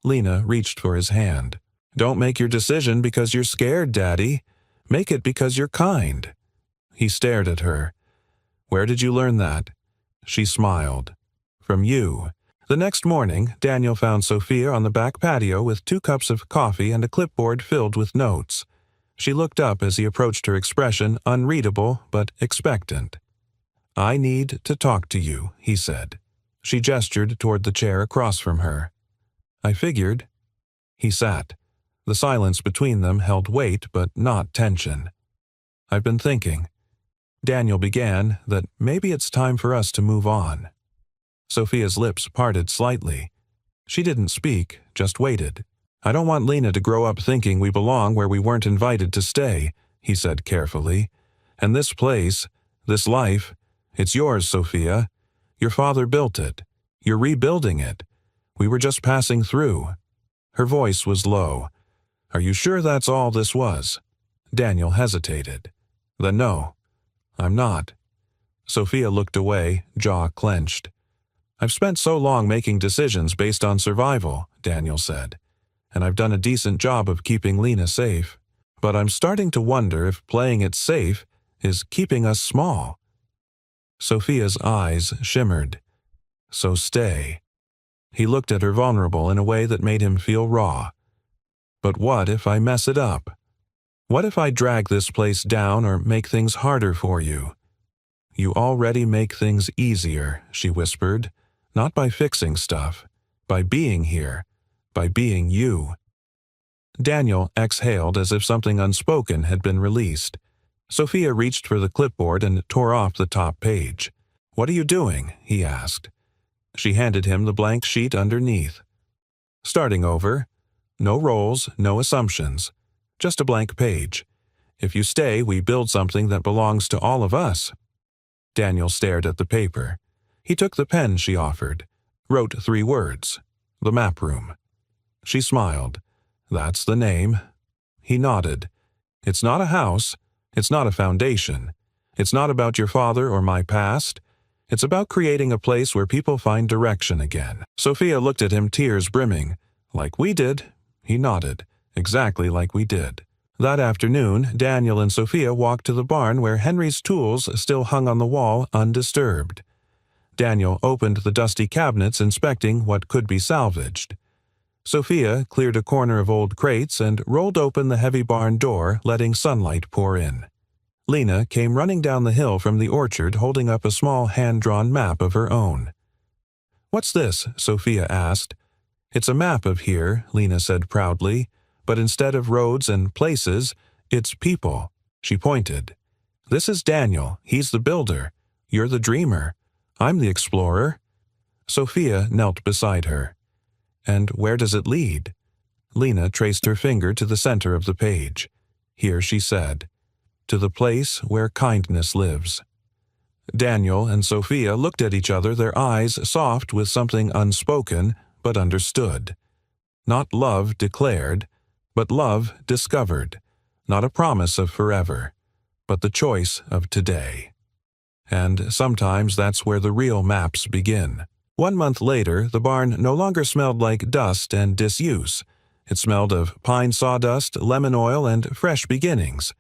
Lena reached for his hand. "Don't make your decision because you're scared, Daddy. Make it because you're kind." He stared at her. "Where did you learn that?" She smiled. "From you." The next morning, Daniel found Sophia on the back patio with 2 cups of coffee and a clipboard filled with notes. She looked up as he approached, her expression unreadable but expectant. "I need to talk to you," he said. She gestured toward the chair across from her. "I figured." He sat. The silence between them held weight but not tension. "I've been thinking," Daniel began, "that maybe it's time for us to move on." Sophia's lips parted slightly. She didn't speak, just waited. "I don't want Lena to grow up thinking we belong where we weren't invited to stay," he said carefully. "And this place, this life, it's yours, Sophia. Your father built it. You're rebuilding it. We were just passing through." Her voice was low. "Are you sure that's all this was?" Daniel hesitated. "Then no, I'm not." Sophia looked away, jaw clenched. "I've spent so long making decisions based on survival," Daniel said, "and I've done a decent job of keeping Lena safe. But I'm starting to wonder if playing it safe is keeping us small." Sophia's eyes shimmered. "So stay." He looked at her vulnerable in a way that made him feel raw. "But what if I mess it up? What if I drag this place down or make things harder for you?" "You already make things easier," she whispered, "not by fixing stuff, by being here, by being you." Daniel exhaled as if something unspoken had been released. Sophia reached for the clipboard and tore off the top page. "What are you doing?" he asked. She handed him the blank sheet underneath. "Starting over. No roles, no assumptions. Just a blank page. If you stay, we build something that belongs to all of us." Daniel stared at the paper. He took the pen she offered, wrote 3 words. "The Map Room." She smiled. "That's the name." He nodded. "It's not a house. It's not a foundation. It's not about your father or my past. It's about creating a place where people find direction again." Sophia looked at him, tears brimming. "Like we did." He nodded. "Exactly like we did." That afternoon, Daniel and Sophia walked to the barn where Henry's tools still hung on the wall undisturbed. Daniel opened the dusty cabinets, inspecting what could be salvaged. Sophia cleared a corner of old crates and rolled open the heavy barn door, letting sunlight pour in. Lena came running down the hill from the orchard, holding up a small hand-drawn map of her own. "What's this?" Sophia asked. "It's a map of here," Lena said proudly, "but instead of roads and places, it's people." She pointed. "This is Daniel. He's the builder. You're the dreamer. I'm the explorer." Sophia knelt beside her. "And where does it lead?" Lena traced her finger to the center of the page. "Here," she said, "to the place where kindness lives." Daniel and Sophia looked at each other, their eyes soft with something unspoken but understood. Not love declared, but love discovered. Not a promise of forever, but the choice of today. And sometimes that's where the real maps begin. 1 month later, the barn no longer smelled like dust and disuse. It smelled of pine sawdust, lemon oil, and fresh beginnings.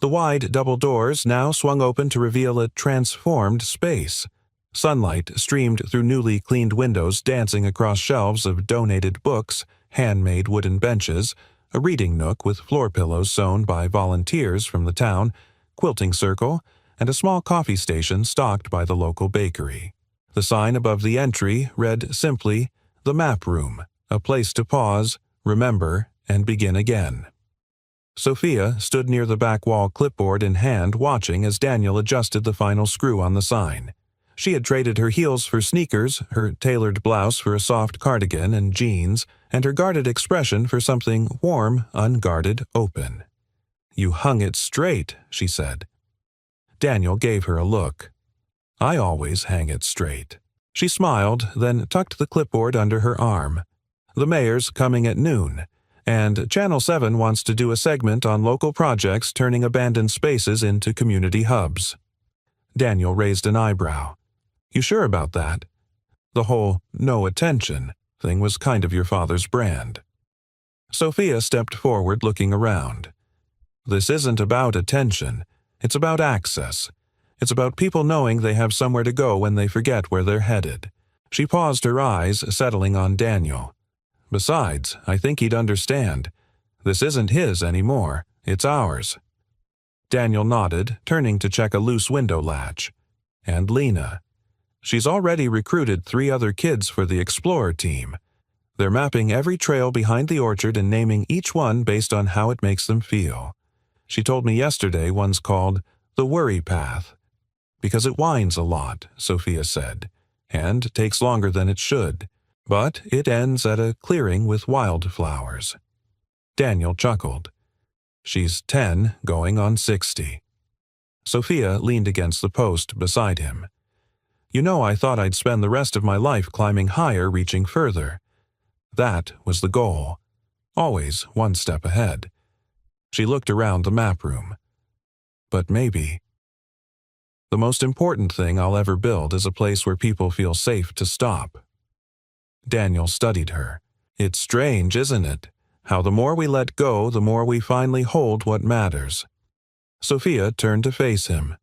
The wide double doors now swung open to reveal a transformed space. Sunlight streamed through newly cleaned windows, dancing across shelves of donated books, handmade wooden benches, a reading nook with floor pillows sewn by volunteers from the town, quilting circle, and a small coffee station stocked by the local bakery. The sign above the entry read simply, "The Map Room, a place to pause, remember, and begin again." Sophia stood near the back wall, clipboard in hand, watching as Daniel adjusted the final screw on the sign. She had traded her heels for sneakers, her tailored blouse for a soft cardigan and jeans, and her guarded expression for something warm, unguarded, open. "You hung it straight," she said. Daniel gave her a look. "I always hang it straight." She smiled, then tucked the clipboard under her arm. "The mayor's coming at noon, and Channel 7 wants to do a segment on local projects turning abandoned spaces into community hubs." Daniel raised an eyebrow. "You sure about that? The whole no attention thing was kind of your father's brand." Sophia stepped forward, looking around. "This isn't about attention. It's about access. It's about people knowing they have somewhere to go when they forget where they're headed." She paused, her eyes settling on Daniel. "Besides, I think he'd understand. This isn't his anymore. It's ours." Daniel nodded, turning to check a loose window latch. "And Lena. She's already recruited 3 other kids for the Explorer team. They're mapping every trail behind the orchard and naming each one based on how it makes them feel. She told me yesterday one's called the Worry Path. Because it winds a lot," Sophia said, "and takes longer than it should. But it ends at a clearing with wildflowers." Daniel chuckled. "She's 10, going on 60. Sophia leaned against the post beside him. "You know, I thought I'd spend the rest of my life climbing higher, reaching further. That was the goal. Always one step ahead." She looked around the map room. "But maybe the most important thing I'll ever build is a place where people feel safe to stop." Daniel studied her. "It's strange, isn't it? How the more we let go, the more we finally hold what matters." Sophia turned to face him.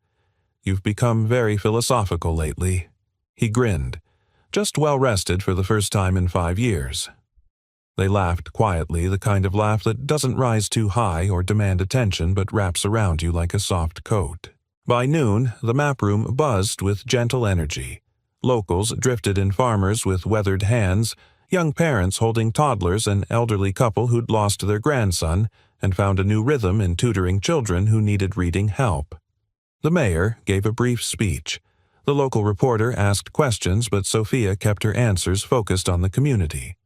"You've become very philosophical lately." He grinned, just well rested for the first time in 5 years. They laughed quietly, the kind of laugh that doesn't rise too high or demand attention but wraps around you like a soft coat. By noon, the map room buzzed with gentle energy. Locals drifted in, farmers with weathered hands, young parents holding toddlers, an elderly couple who'd lost their grandson and found a new rhythm in tutoring children who needed reading help. The mayor gave a brief speech. The local reporter asked questions, but Sophia kept her answers focused on the community.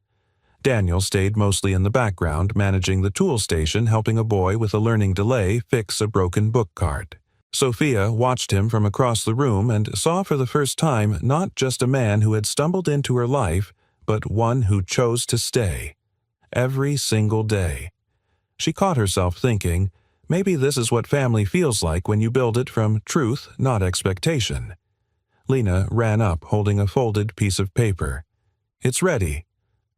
Daniel stayed mostly in the background, managing the tool station, helping a boy with a learning delay fix a broken book cart. Sophia watched him from across the room and saw for the first time not just a man who had stumbled into her life, but one who chose to stay. Every single day. She caught herself thinking, Maybe this is what family feels like when you build it from truth, not expectation. Lena ran up, holding a folded piece of paper. It's ready.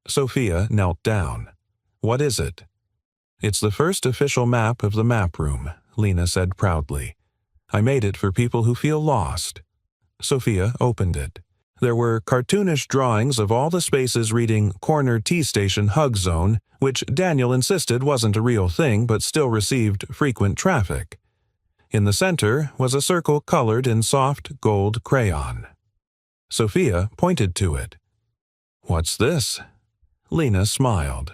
Sophia knelt down. What is it? It's the first official map of the map room, Lena said proudly. I made it for people who feel lost. Sophia opened it. There were cartoonish drawings of all the spaces reading Corner Tea Station Hug Zone, which Daniel insisted wasn't a real thing but still received frequent traffic. In the center was a circle colored in soft gold crayon. Sophia pointed to it. What's this? Lena smiled.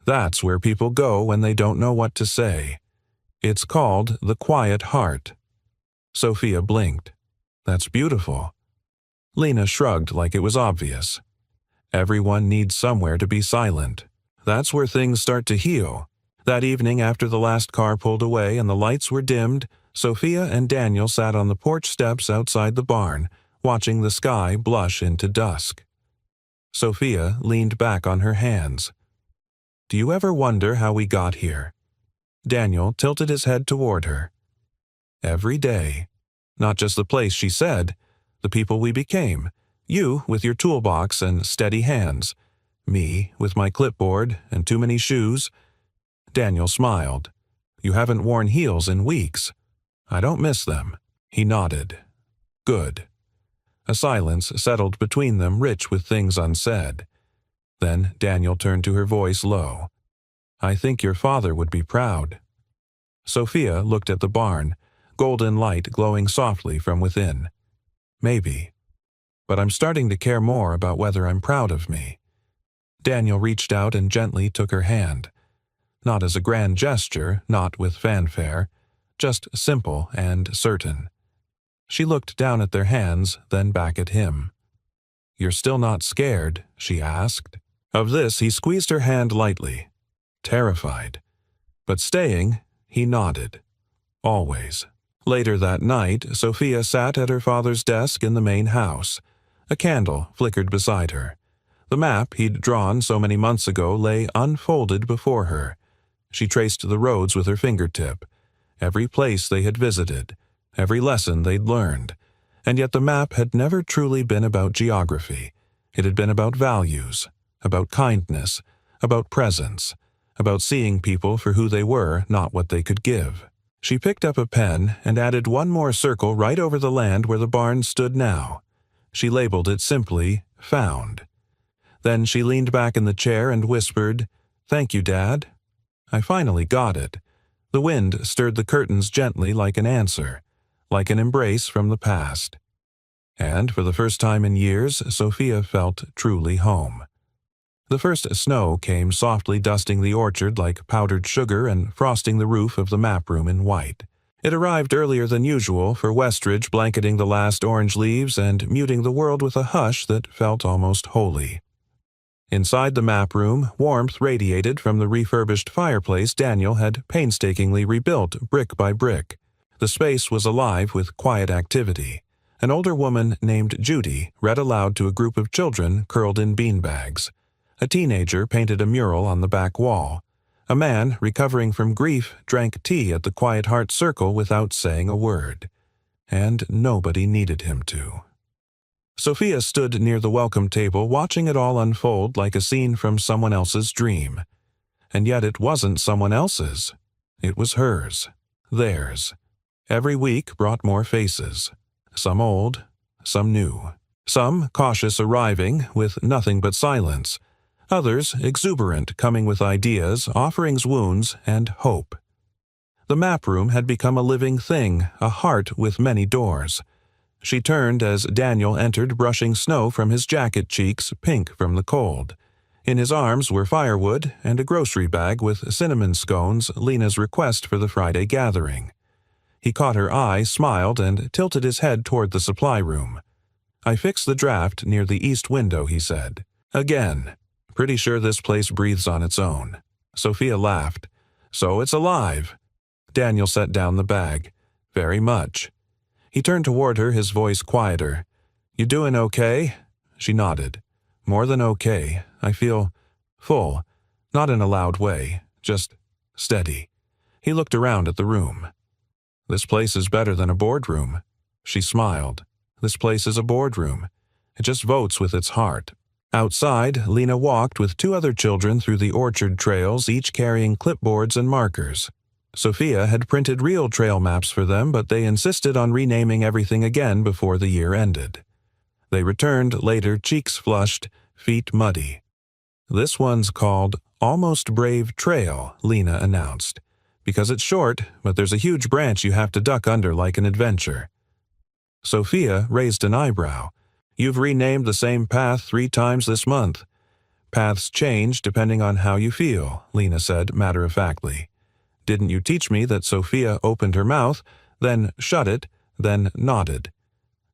That's where people go when they don't know what to say. It's called the Quiet Heart. Sophia blinked. That's beautiful. Lena shrugged like it was obvious. Everyone needs somewhere to be silent. That's where things start to heal. That evening after the last car pulled away and the lights were dimmed, Sophia and Daniel sat on the porch steps outside the barn, watching the sky blush into dusk. Sophia leaned back on her hands. Do you ever wonder how we got here? Daniel tilted his head toward her. Every day. Not just the place she said, the people we became. You with your toolbox and steady hands. Me with my clipboard and too many shoes. Daniel smiled. You haven't worn heels in weeks. I don't miss them. He nodded. Good. A silence settled between them, rich with things unsaid. Then Daniel turned to her, voice low. I think your father would be proud. Sophia looked at the barn, golden light glowing softly from within. Maybe. But I'm starting to care more about whether I'm proud of me. Daniel reached out and gently took her hand. Not as a grand gesture, not with fanfare, just simple and certain. She looked down at their hands, then back at him. You're still not scared? She asked. Of this he squeezed her hand lightly. Terrified. But staying, he nodded. Always. Later that night, Sophia sat at her father's desk in the main house. A candle flickered beside her. The map he'd drawn so many months ago lay unfolded before her. She traced the roads with her fingertip. Every place they had visited, every lesson they'd learned. And yet the map had never truly been about geography. It had been about values, about kindness, about presence, about seeing people for who they were, not what they could give. She picked up a pen and added one more circle right over the land where the barn stood now. She labeled it simply, Found. Then she leaned back in the chair and whispered, Thank you, Dad. I finally got it. The wind stirred the curtains gently like an answer, like an embrace from the past. And for the first time in years, Sophia felt truly home. The first snow came softly dusting the orchard like powdered sugar and frosting the roof of the map room in white. It arrived earlier than usual, for Westridge blanketing the last orange leaves and muting the world with a hush that felt almost holy. Inside the map room, warmth radiated from the refurbished fireplace Daniel had painstakingly rebuilt brick by brick. The space was alive with quiet activity. An older woman named Judy read aloud to a group of children curled in beanbags. A teenager painted a mural on the back wall. A man, recovering from grief, drank tea at the Quiet Heart Circle without saying a word. And nobody needed him to. Sophia stood near the welcome table, watching it all unfold like a scene from someone else's dream. And yet it wasn't someone else's. It was hers. Theirs. Every week brought more faces. Some old, some new. Some cautious arriving, with nothing but silence. Others exuberant, coming with ideas, offerings, wounds, and hope. The map room had become a living thing, a heart with many doors. She turned as Daniel entered, brushing snow from his jacket cheeks, pink from the cold. In his arms were firewood and a grocery bag with cinnamon scones, Lena's request for the Friday gathering. He caught her eye, smiled, and tilted his head toward the supply room. I fixed the draft near the east window, he said. Again. Pretty sure this place breathes on its own. Sophia laughed. So it's alive. Daniel set down the bag. Very much. He turned toward her, his voice quieter. You doing okay? She nodded. More than okay. I feel full. Not in a loud way. Just steady. He looked around at the room. "This place is better than a boardroom." She smiled. "This place is a boardroom. It just votes with its heart." Outside, Lena walked with 2 other children through the orchard trails, each carrying clipboards and markers. Sophia had printed real trail maps for them, but they insisted on renaming everything again before the year ended. They returned later, cheeks flushed, feet muddy. "This one's called Almost Brave Trail," Lena announced. "Because it's short, but there's a huge branch you have to duck under like an adventure." Sophia raised an eyebrow. "You've renamed the same path 3 times this month." "Paths change depending on how you feel," Lena said matter-of-factly. "Didn't you teach me that Sophia opened her mouth, then shut it, then nodded?"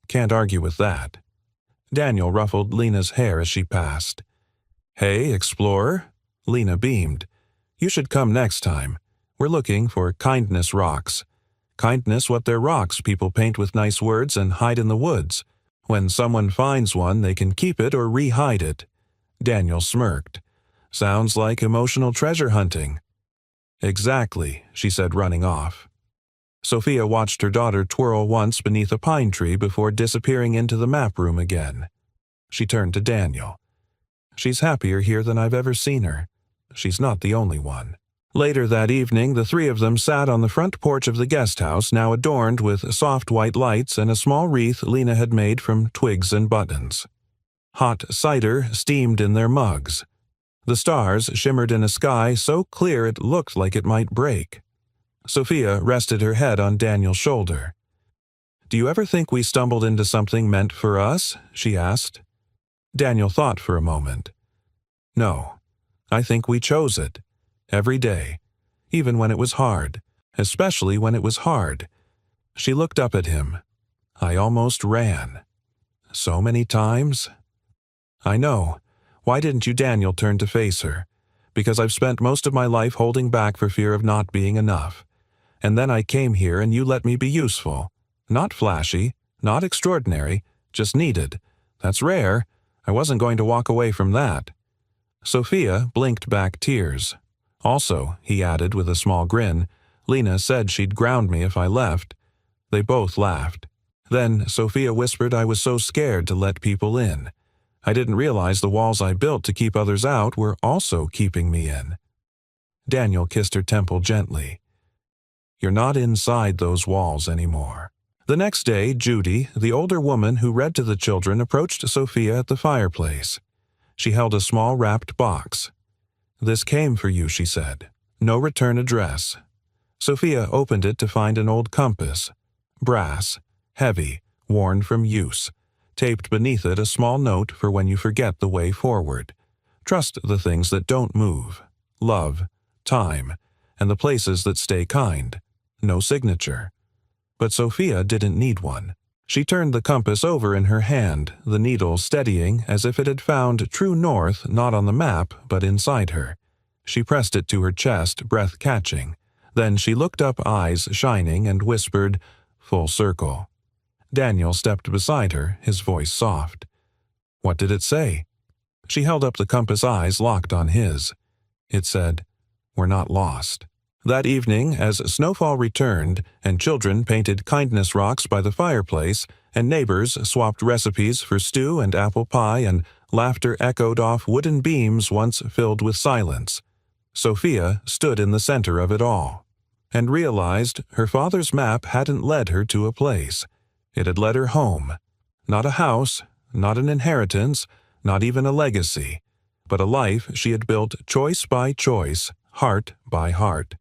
"Can't argue with that." Daniel ruffled Lena's hair as she passed. "Hey, explorer?" Lena beamed. "You should come next time. We're looking for kindness rocks. Kindness what they're rocks people paint with nice words and hide in the woods. When someone finds one, they can keep it or re-hide it." Daniel smirked. "Sounds like emotional treasure hunting." "Exactly," she said, running off. Sophia watched her daughter twirl once beneath a pine tree before disappearing into the map room again. She turned to Daniel. "She's happier here than I've ever seen her. She's not the only one." Later that evening, the 3 of them sat on the front porch of the guest house, now adorned with soft white lights and a small wreath Lena had made from twigs and buttons. Hot cider steamed in their mugs. The stars shimmered in a sky so clear it looked like it might break. Sophia rested her head on Daniel's shoulder. "Do you ever think we stumbled into something meant for us?" she asked. Daniel thought for a moment. "No, I think we chose it. Every day, even when it was hard, especially when it was hard." She looked up at him. "I almost ran. So many times." "I know. Why didn't you?" Daniel turned to face her. "Because I've spent most of my life holding back for fear of not being enough. And then I came here and you let me be useful. Not flashy, not extraordinary, just needed. That's rare. I wasn't going to walk away from that." Sophia blinked back tears. "Also," he added with a small grin, "Lena said she'd ground me if I left." They both laughed. Then Sophia whispered I was so scared to let people in. I didn't realize the walls I built to keep others out were also keeping me in. Daniel kissed her temple gently. "You're not inside those walls anymore." The next day, Judy, the older woman who read to the children, approached Sophia at the fireplace. She held a small wrapped box. "This came for you," she said. "No return address." Sophia opened it to find an old compass. Brass, heavy, worn from use. Taped beneath it a small note for when you forget the way forward. Trust the things that don't move. Love, time, and the places that stay kind. No signature. But Sophia didn't need one. She turned the compass over in her hand, the needle steadying as if it had found true north not on the map but inside her. She pressed it to her chest, breath catching. Then she looked up, eyes shining, and whispered, "Full circle." Daniel stepped beside her, his voice soft. "What did it say?" She held up the compass, eyes locked on his. It said, "We're not lost." That evening, as snowfall returned, and children painted kindness rocks by the fireplace, and neighbors swapped recipes for stew and apple pie, and laughter echoed off wooden beams once filled with silence, Sophia stood in the center of it all, and realized her father's map hadn't led her to a place. It had led her home. Not a house, not an inheritance, not even a legacy, but a life she had built choice by choice, heart by heart.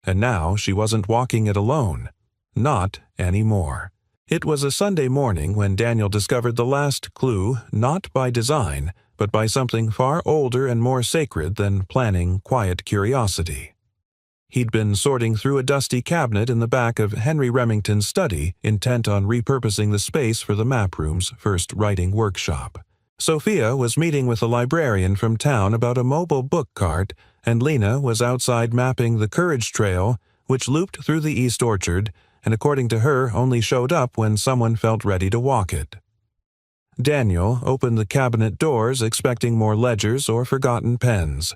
And now she wasn't walking it alone. Not anymore. It was a Sunday morning when Daniel discovered the last clue, not by design, but by something far older and more sacred than planning quiet curiosity. He'd been sorting through a dusty cabinet in the back of Henry Remington's study, intent on repurposing the space for the map room's first writing workshop. Sophia was meeting with a librarian from town about a mobile book cart, and Lena was outside mapping the Courage Trail, which looped through the East Orchard, and according to her only showed up when someone felt ready to walk it. Daniel opened the cabinet doors expecting more ledgers or forgotten pens.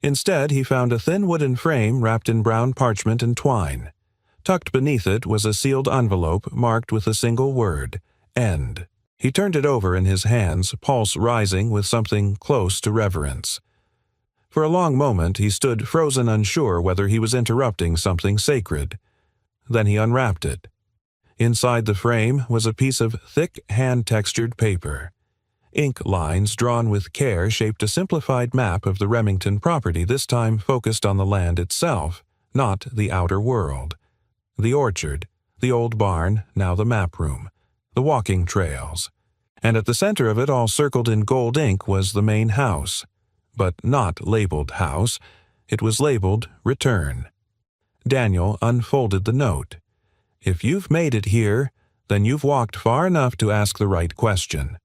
Instead, he found a thin wooden frame wrapped in brown parchment and twine. Tucked beneath it was a sealed envelope marked with a single word, "End." He turned it over in his hands, pulse rising with something close to reverence. For a long moment he stood frozen, unsure whether he was interrupting something sacred. Then he unwrapped it. Inside the frame was a piece of thick, hand-textured paper. Ink lines drawn with care shaped a simplified map of the Remington property, this time focused on the land itself, not the outer world. The orchard, the old barn, now the map room, the walking trails. And at the center of it, all circled in gold ink, was the main house. But not labeled house. It was labeled Return. Daniel unfolded the note. If you've made it here, then you've walked far enough to ask the right question.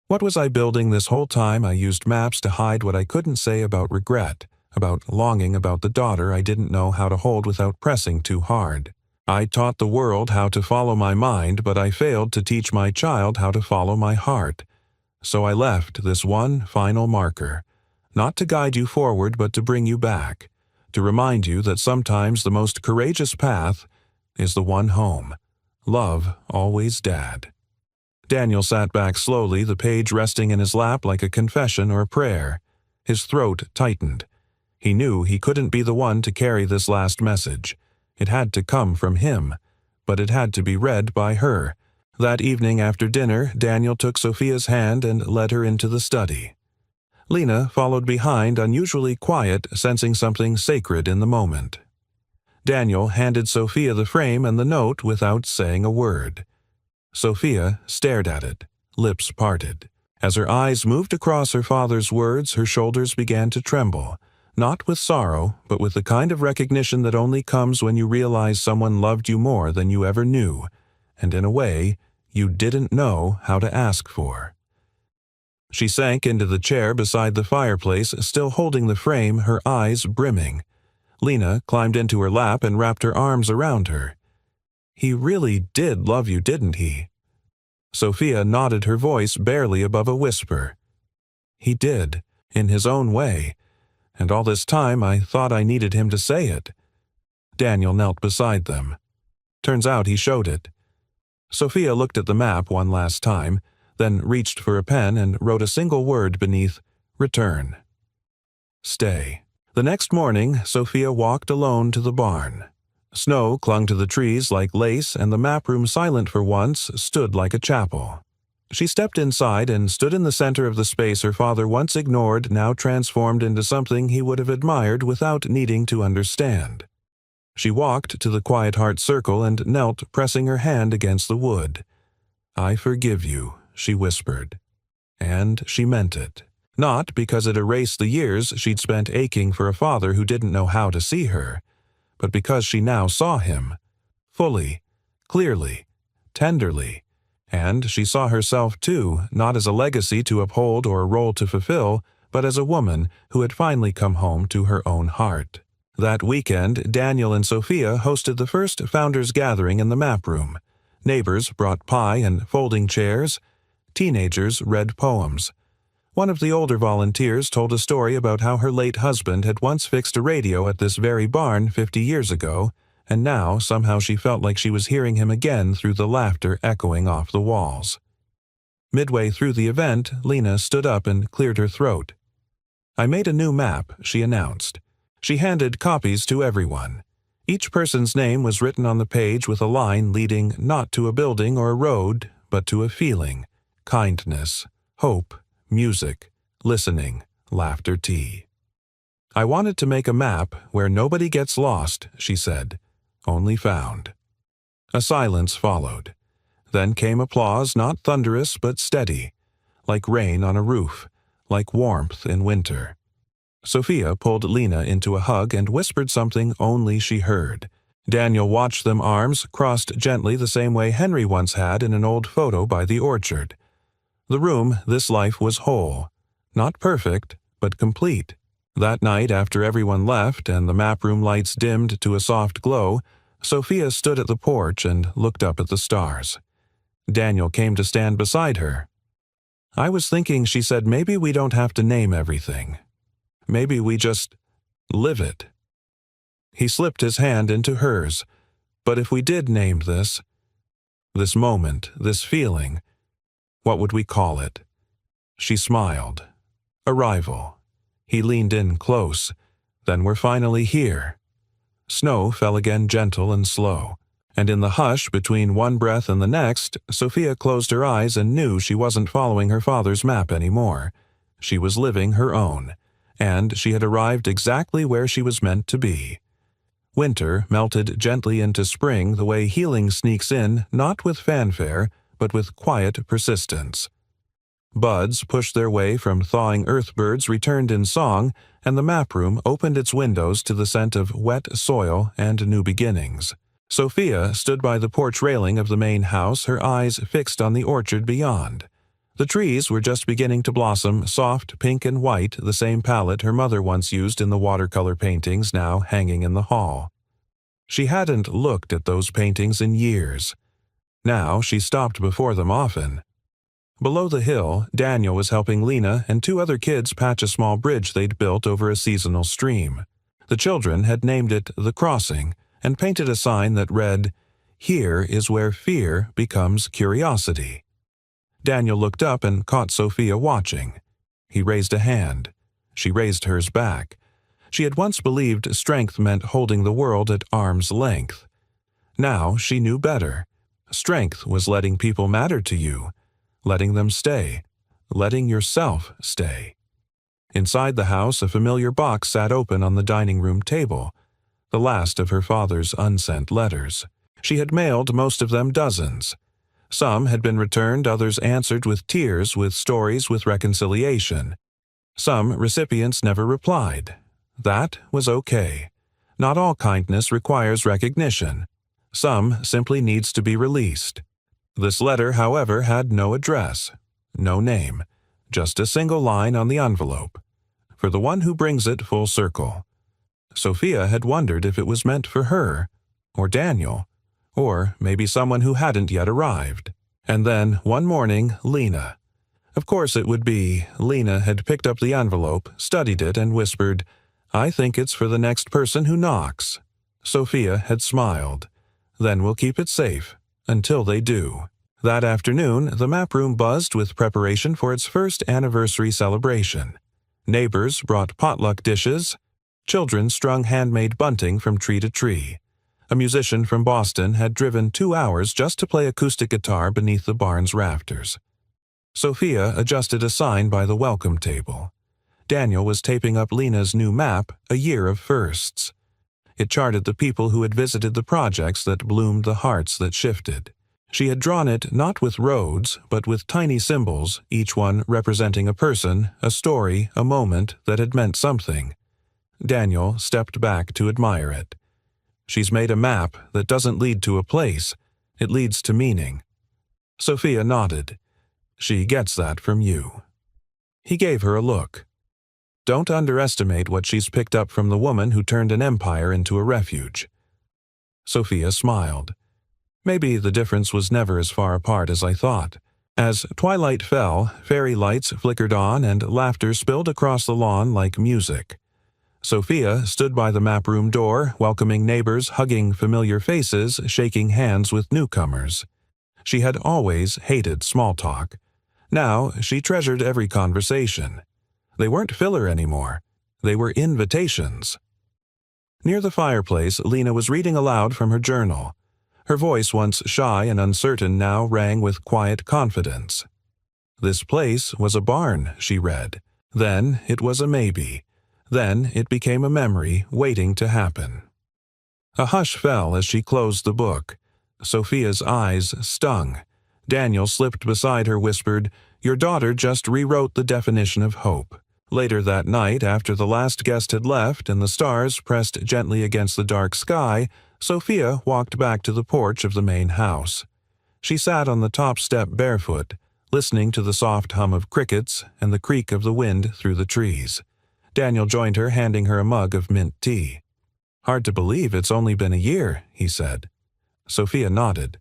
What was I building this whole time? I used maps to hide what I couldn't say about regret, about longing, about the daughter I didn't know how to hold without pressing too hard. I taught the world how to follow my mind, but I failed to teach my child how to follow my heart. So I left this one final marker, not to guide you forward, but to bring you back, to remind you that sometimes the most courageous path is the one home. Love always, Dad. Daniel sat back slowly, the page resting in his lap like a confession or a prayer. His throat tightened. He knew he couldn't be the one to carry this last message. It had to come from him, but it had to be read by her. That evening after dinner, Daniel took Sophia's hand and led her into the study. Lena followed behind, unusually quiet, sensing something sacred in the moment. Daniel handed Sophia the frame and the note without saying a word. Sophia stared at it, lips parted. As her eyes moved across her father's words, her shoulders began to tremble, not with sorrow, but with the kind of recognition that only comes when you realize someone loved you more than you ever knew, and in a way you didn't know how to ask for. She sank into the chair beside the fireplace, still holding the frame, her eyes brimming. Lena climbed into her lap and wrapped her arms around her. He really did love you, didn't he? Sophia nodded, her voice barely above a whisper. He did, in his own way, and all this time I thought I needed him to say it. Daniel knelt beside them. Turns out he showed it. Sophia looked at the map one last time, then reached for a pen and wrote a single word beneath Return. Stay. The next morning, Sophia walked alone to the barn. Snow clung to the trees like lace, and the map room, silent for once, stood like a chapel. She stepped inside and stood in the center of the space her father once ignored, now transformed into something he would have admired without needing to understand. She walked to the Quiet Heart Circle and knelt, pressing her hand against the wood. I forgive you, she whispered. And she meant it. Not because it erased the years she'd spent aching for a father who didn't know how to see her, but because she now saw him, fully, clearly, tenderly, and she saw herself too, not as a legacy to uphold or a role to fulfill, but as a woman who had finally come home to her own heart. That weekend, Daniel and Sophia hosted the first founders' gathering in the map room. Neighbors brought pie and folding chairs. Teenagers read poems. One of the older volunteers told a story about how her late husband had once fixed a radio at this very barn 50 years ago, and now somehow she felt like she was hearing him again through the laughter echoing off the walls. Midway through the event, Lena stood up and cleared her throat. I made a new map, she announced. She handed copies to everyone. Each person's name was written on the page with a line leading not to a building or a road, but to a feeling, kindness, hope, music, listening, laughter, tea. I wanted to make a map where nobody gets lost, she said, only found. A silence followed. Then came applause, not thunderous but steady, like rain on a roof, like warmth in winter. Sophia pulled Lena into a hug and whispered something only she heard. Daniel watched them, arms crossed gently the same way Henry once had in an old photo by the orchard. The room, this life, was whole. Not perfect, but complete. That night, after everyone left and the map room lights dimmed to a soft glow, Sophia stood at the porch and looked up at the stars. Daniel came to stand beside her. I was thinking, she said, maybe we don't have to name everything. maybe we just live it. He slipped his hand into hers. But if we did name this moment, this feeling, what would we call it? She smiled. Arrival. He leaned in close. Then we're finally here. Snow fell again, gentle and slow. And in the hush between one breath and the next, Sophia closed her eyes and knew she wasn't following her father's map anymore. She was living her own, and she had arrived exactly where she was meant to be. Winter melted gently into spring the way healing sneaks in, not with fanfare, but with quiet persistence. Buds pushed their way from thawing earthbirds returned in song, and the map room opened its windows to the scent of wet soil and new beginnings. Sophia stood by the porch railing of the main house, her eyes fixed on the orchard beyond. The trees were just beginning to blossom, soft pink and white, the same palette her mother once used in the watercolor paintings now hanging in the hall. She hadn't looked at those paintings in years. Now she stopped before them often. Below the hill, Daniel was helping Lena and two other kids patch a small bridge they'd built over a seasonal stream. The children had named it The Crossing and painted a sign that read, "Here is where fear becomes curiosity." Daniel looked up and caught Sophia watching. He raised a hand. She raised hers back. She had once believed strength meant holding the world at arm's length. Now she knew better. Strength was letting people matter to you, letting them stay, letting yourself stay. Inside the house, a familiar box sat open on the dining room table, the last of her father's unsent letters. She had mailed most of them dozens. Some had been returned, others answered with tears, with stories, with reconciliation. Some recipients never replied. That was okay. Not all kindness requires recognition. Some simply needs to be released. This letter, however, had no address, no name, just a single line on the envelope. For the one who brings it full circle. Sophia had wondered if it was meant for her, or Daniel, or maybe someone who hadn't yet arrived. And then, one morning, Lena. Of course it would be. Lena had picked up the envelope, studied it, and whispered, "I think it's for the next person who knocks." Sophia had smiled. Then we'll keep it safe, until they do. That afternoon, the map room buzzed with preparation for its first anniversary celebration. Neighbors brought potluck dishes. Children strung handmade bunting from tree to tree. A musician from Boston had driven 2 hours just to play acoustic guitar beneath the barn's rafters. Sophia adjusted a sign by the welcome table. Daniel was taping up Lena's new map, A Year of Firsts. It charted the people who had visited the projects that bloomed the hearts that shifted. She had drawn it not with roads, but with tiny symbols, each one representing a person, a story, a moment that had meant something. Daniel stepped back to admire it. She's made a map that doesn't lead to a place, it leads to meaning. Sophia nodded. She gets that from you. He gave her a look. Don't underestimate what she's picked up from the woman who turned an empire into a refuge. Sophia smiled. Maybe the difference was never as far apart as I thought. As twilight fell, fairy lights flickered on and laughter spilled across the lawn like music. Sophia stood by the map room door, welcoming neighbors, hugging familiar faces, shaking hands with newcomers. She had always hated small talk. Now she treasured every conversation. They weren't filler anymore. They were invitations. Near the fireplace, Lena was reading aloud from her journal. Her voice, once shy and uncertain, now rang with quiet confidence. This place was a barn, she read. Then it was a maybe. Then it became a memory waiting to happen. A hush fell as she closed the book. Sophia's eyes stung. Daniel slipped beside her, whispered, "Your daughter just rewrote the definition of hope." Later that night, after the last guest had left and the stars pressed gently against the dark sky, Sophia walked back to the porch of the main house. She sat on the top step barefoot, listening to the soft hum of crickets and the creak of the wind through the trees. Daniel joined her, handing her a mug of mint tea. "Hard to believe it's only been a year," he said. Sophia nodded.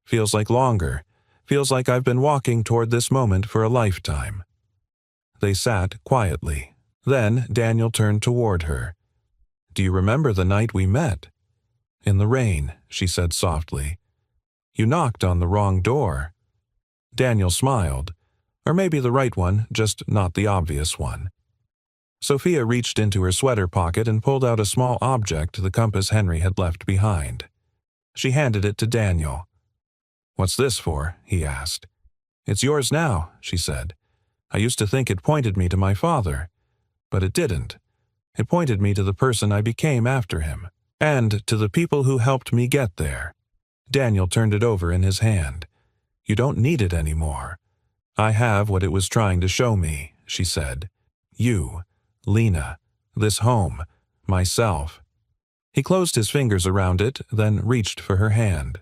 "Feels like longer. Feels like I've been walking toward this moment for a lifetime." They sat quietly. Then Daniel turned toward her. "Do you remember the night we met?" "In the rain," she said softly. "You knocked on the wrong door." Daniel smiled. Or maybe the right one, just not the obvious one. Sophia reached into her sweater pocket and pulled out a small object, the compass Henry had left behind. She handed it to Daniel. "What's this for?" he asked. "It's yours now," she said. "I used to think it pointed me to my father. But it didn't. It pointed me to the person I became after him, and to the people who helped me get there." Daniel turned it over in his hand. "You don't need it anymore. I have what it was trying to show me," she said. "You, Lena, this home, myself." He closed his fingers around it, then reached for her hand.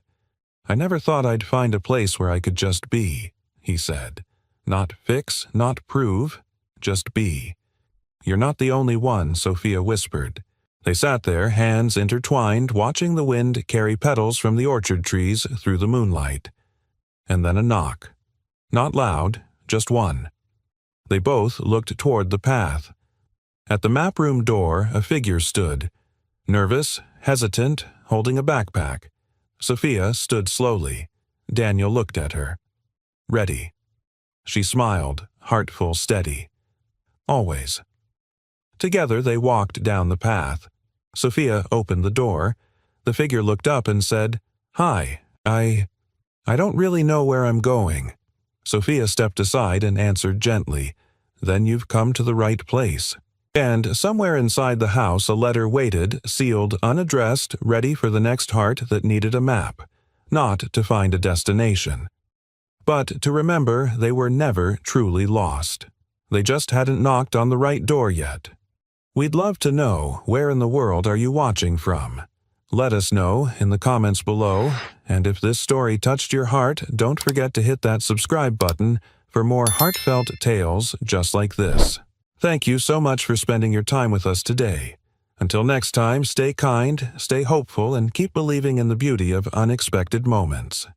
"I never thought I'd find a place where I could just be," he said. "Not fix, not prove, just be." "You're not the only one," Sophia whispered. They sat there, hands intertwined, watching the wind carry petals from the orchard trees through the moonlight. And then a knock. Not loud, just one. They both looked toward the path. At the map room door, a figure stood. Nervous, hesitant, holding a backpack. Sophia stood slowly. Daniel looked at her. "Ready." She smiled, heartful, steady. "Always." Together they walked down the path. Sophia opened the door. The figure looked up and said, "Hi, I don't really know where I'm going." Sophia stepped aside and answered gently, "Then you've come to the right place." And somewhere inside the house a letter waited, sealed, unaddressed, ready for the next heart that needed a map, not to find a destination, but to remember they were never truly lost. They just hadn't knocked on the right door yet. We'd love to know, where in the world are you watching from? Let us know in the comments below, and if this story touched your heart, don't forget to hit that subscribe button for more heartfelt tales just like this. Thank you so much for spending your time with us today. Until next time, stay kind, stay hopeful, and keep believing in the beauty of unexpected moments.